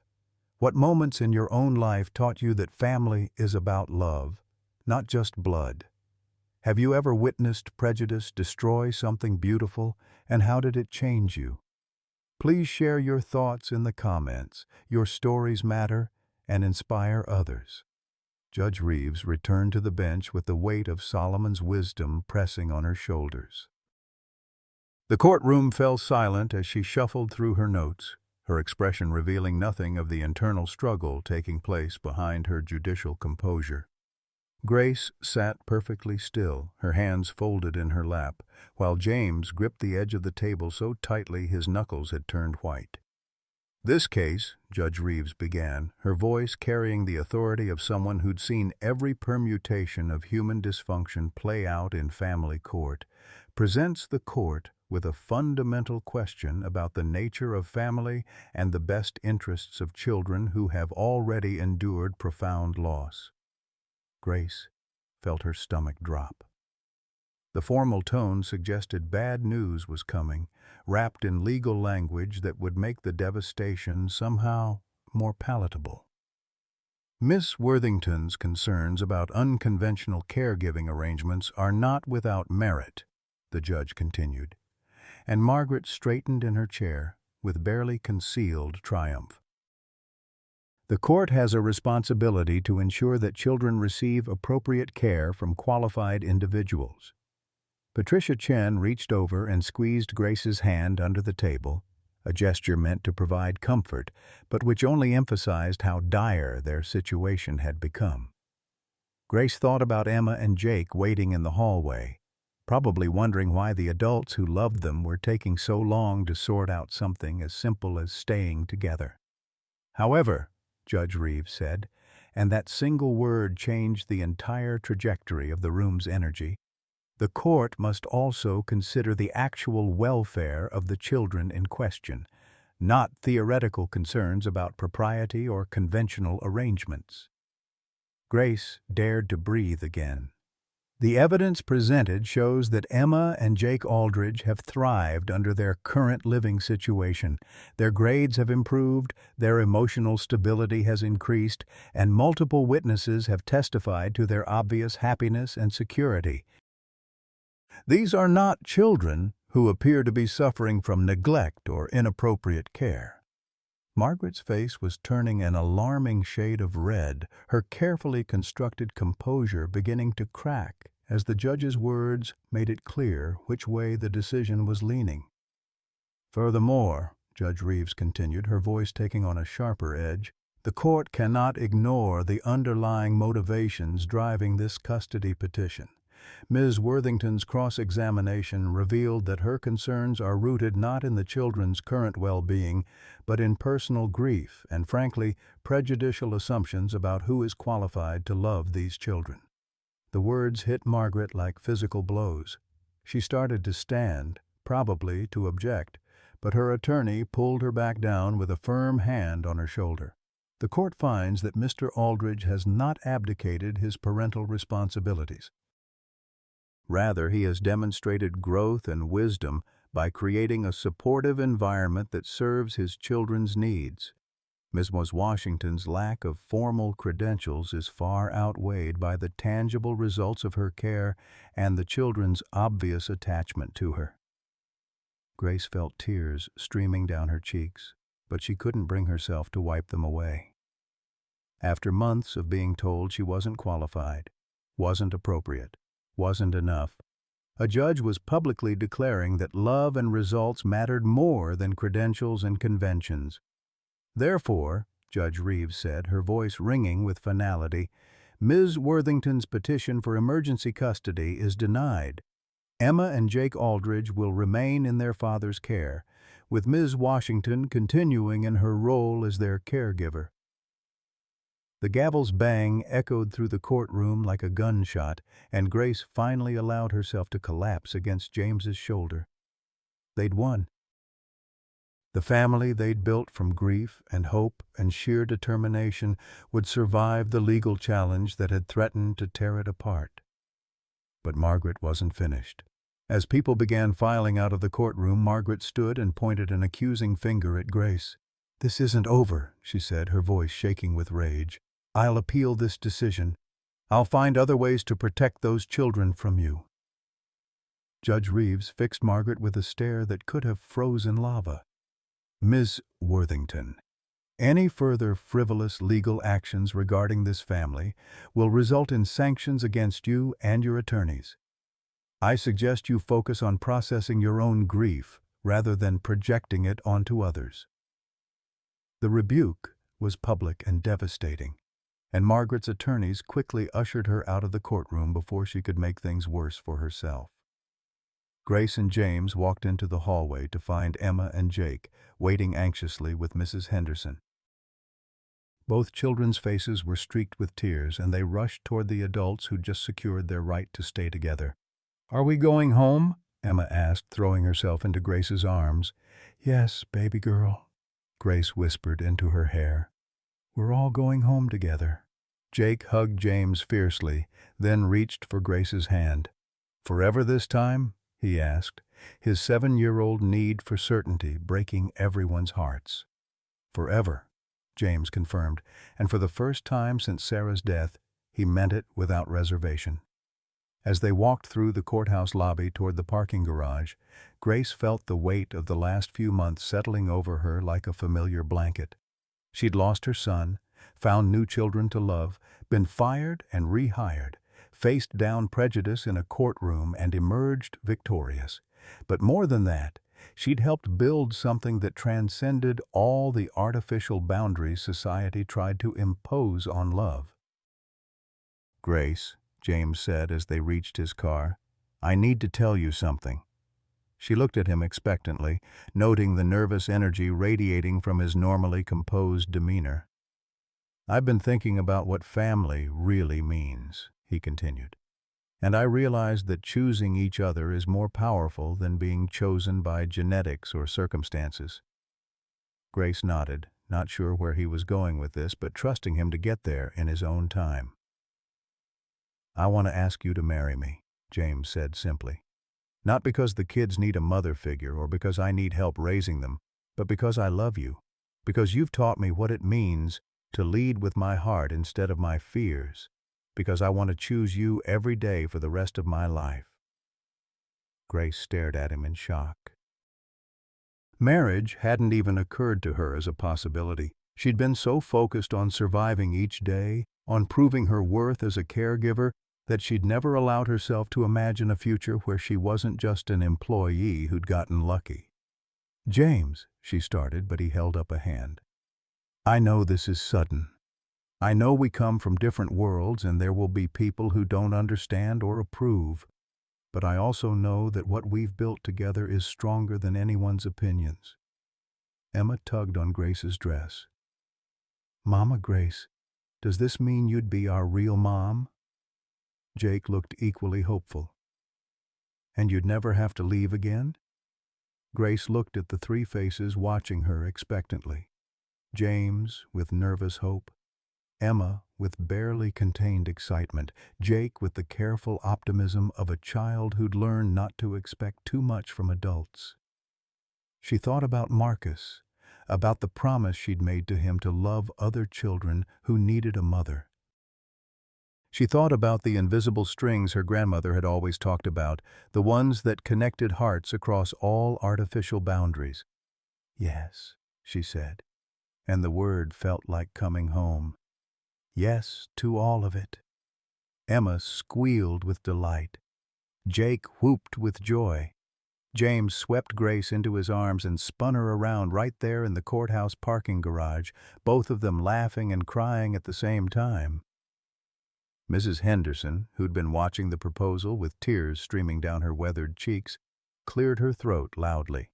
What moments in your own life taught you that family is about love, not just blood? Have you ever witnessed prejudice destroy something beautiful, and how did it change you? Please share your thoughts in the comments. Your stories matter and inspire others. Judge Reeves returned to the bench with the weight of Solomon's wisdom pressing on her shoulders. The courtroom fell silent as she shuffled through her notes, her expression revealing nothing of the internal struggle taking place behind her judicial composure. Grace sat perfectly still, her hands folded in her lap, while James gripped the edge of the table so tightly his knuckles had turned white. "This case," Judge Reeves began, her voice carrying the authority of someone who'd seen every permutation of human dysfunction play out in family court, presents the court with a fundamental question about the nature of family and the best interests of children who have already endured profound loss. Grace felt her stomach drop. The formal tone suggested bad news was coming, wrapped in legal language that would make the devastation somehow more palatable. Miss Worthington's concerns about unconventional caregiving arrangements are not without merit, the judge continued, and Margaret straightened in her chair with barely concealed triumph. The court has a responsibility to ensure that children receive appropriate care from qualified individuals. Patricia Chen reached over and squeezed Grace's hand under the table, a gesture meant to provide comfort, but which only emphasized how dire their situation had become. Grace thought about Emma and Jake waiting in the hallway, probably wondering why the adults who loved them were taking so long to sort out something as simple as staying together. However, Judge Reeves said, and that single word changed the entire trajectory of the room's energy, the court must also consider the actual welfare of the children in question, not theoretical concerns about propriety or conventional arrangements. Grace dared to breathe again. The evidence presented shows that Emma and Jake Aldridge have thrived under their current living situation. Their grades have improved, their emotional stability has increased, and multiple witnesses have testified to their obvious happiness and security. These are not children who appear to be suffering from neglect or inappropriate care. Margaret's face was turning an alarming shade of red, her carefully constructed composure beginning to crack as the judge's words made it clear which way the decision was leaning. Furthermore, Judge Reeves continued, her voice taking on a sharper edge, the court cannot ignore the underlying motivations driving this custody petition. Ms. Worthington's cross-examination revealed that her concerns are rooted not in the children's current well-being, but in personal grief and, frankly, prejudicial assumptions about who is qualified to love these children. The words hit Margaret like physical blows. She started to stand, probably to object, but her attorney pulled her back down with a firm hand on her shoulder. The court finds that Mr. Aldridge has not abdicated his parental responsibilities. Rather, he has demonstrated growth and wisdom by creating a supportive environment that serves his children's needs. Ms. Washington's lack of formal credentials is far outweighed by the tangible results of her care and the children's obvious attachment to her. Grace felt tears streaming down her cheeks, but she couldn't bring herself to wipe them away. After months of being told she wasn't qualified, wasn't appropriate, wasn't enough, a judge was publicly declaring that love and results mattered more than credentials and conventions. Therefore, Judge Reeves said, her voice ringing with finality, Ms. Worthington's petition for emergency custody is denied. Emma and Jake Aldridge will remain in their father's care, with Ms. Washington continuing in her role as their caregiver. The gavel's bang echoed through the courtroom like a gunshot, and Grace finally allowed herself to collapse against James's shoulder. They'd won. The family they'd built from grief and hope and sheer determination would survive the legal challenge that had threatened to tear it apart. But Margaret wasn't finished. As people began filing out of the courtroom, Margaret stood and pointed an accusing finger at Grace. "This isn't over," she said, her voice shaking with rage. "I'll appeal this decision. I'll find other ways to protect those children from you." Judge Reeves fixed Margaret with a stare that could have frozen lava. "Ms. Worthington, any further frivolous legal actions regarding this family will result in sanctions against you and your attorneys. I suggest you focus on processing your own grief rather than projecting it onto others." The rebuke was public and devastating, and Margaret's attorneys quickly ushered her out of the courtroom before she could make things worse for herself. Grace and James walked into the hallway to find Emma and Jake waiting anxiously with Mrs. Henderson. Both children's faces were streaked with tears, and they rushed toward the adults who'd just secured their right to stay together. "Are we going home?" Emma asked, throwing herself into Grace's arms. "Yes, baby girl," Grace whispered into her hair. "We're all going home together." Jake hugged James fiercely, then reached for Grace's hand. "Forever this time?" he asked, his 7-year-old need for certainty breaking everyone's hearts. "Forever," James confirmed, and for the first time since Sarah's death, he meant it without reservation. As they walked through the courthouse lobby toward the parking garage, Grace felt the weight of the last few months settling over her like a familiar blanket. She'd lost her son, found new children to love, been fired and rehired, faced down prejudice in a courtroom and emerged victorious. But more than that, she'd helped build something that transcended all the artificial boundaries society tried to impose on love. "Grace," James said as they reached his car, "I need to tell you something." She looked at him expectantly, noting the nervous energy radiating from his normally composed demeanor. "I've been thinking about what family really means," he continued, "and I realized that choosing each other is more powerful than being chosen by genetics or circumstances." Grace nodded, not sure where he was going with this, but trusting him to get there in his own time. "I want to ask you to marry me," James said simply. "Not because the kids need a mother figure or because I need help raising them, but because I love you, because you've taught me what it means to lead with my heart instead of my fears, because I want to choose you every day for the rest of my life." Grace stared at him in shock. Marriage hadn't even occurred to her as a possibility. She'd been so focused on surviving each day, on proving her worth as a caregiver, that she'd never allowed herself to imagine a future where she wasn't just an employee who'd gotten lucky. "James," she started, but he held up a hand. "I know this is sudden. I know we come from different worlds and there will be people who don't understand or approve, but I also know that what we've built together is stronger than anyone's opinions." Emma tugged on Grace's dress. "Mama Grace, does this mean you'd be our real mom?" Jake looked equally hopeful. "And you'd never have to leave again?" Grace looked at the three faces watching her expectantly. James with nervous hope, Emma with barely contained excitement, Jake with the careful optimism of a child who'd learned not to expect too much from adults. She thought about Marcus, about the promise she'd made to him to love other children who needed a mother. She thought about the invisible strings her grandmother had always talked about, the ones that connected hearts across all artificial boundaries. "Yes," she said, and the word felt like coming home. Yes to all of it. Emma squealed with delight. Jake whooped with joy. James swept Grace into his arms and spun her around right there in the courthouse parking garage, both of them laughing and crying at the same time. Mrs. Henderson, who'd been watching the proposal with tears streaming down her weathered cheeks, cleared her throat loudly.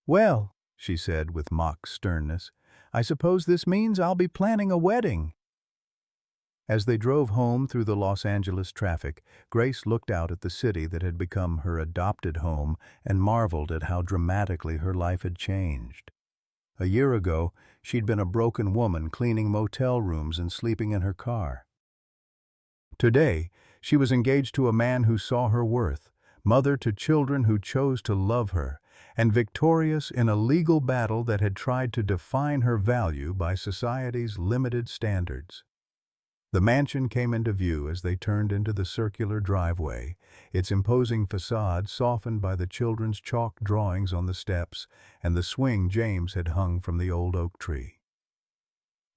"Well," she said with mock sternness, "I suppose this means I'll be planning a wedding." As they drove home through the Los Angeles traffic, Grace looked out at the city that had become her adopted home and marveled at how dramatically her life had changed. A year ago, she'd been a broken woman cleaning motel rooms and sleeping in her car. Today, she was engaged to a man who saw her worth, mother to children who chose to love her, and victorious in a legal battle that had tried to define her value by society's limited standards. The mansion came into view as they turned into the circular driveway, its imposing facade softened by the children's chalk drawings on the steps and the swing James had hung from the old oak tree.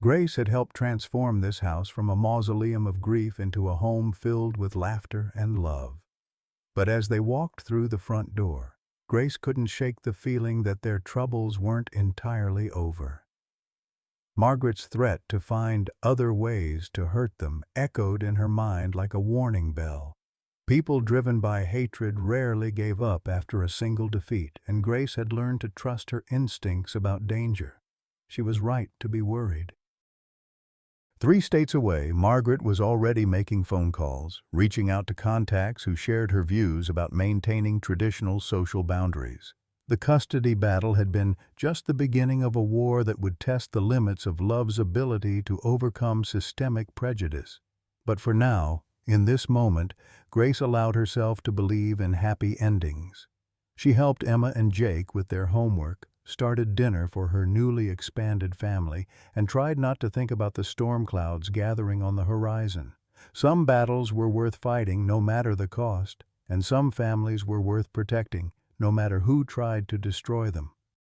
Grace had helped transform this house from a mausoleum of grief into a home filled with laughter and love. But as they walked through the front door, Grace couldn't shake the feeling that their troubles weren't entirely over. Margaret's threat to find other ways to hurt them echoed in her mind like a warning bell. People driven by hatred rarely gave up after a single defeat, and Grace had learned to trust her instincts about danger. She was right to be worried. 3 states away, Margaret was already making phone calls, reaching out to contacts who shared her views about maintaining traditional social boundaries. The custody battle had been just the beginning of a war that would test the limits of love's ability to overcome systemic prejudice. But for now, in this moment, Grace allowed herself to believe in happy endings. She helped Emma and Jake with their homework, started dinner for her newly expanded family, and tried not to think about the storm clouds gathering on the horizon. Some battles were worth fighting, no matter the cost, and some families were worth protecting, no matter who tried to destroy them.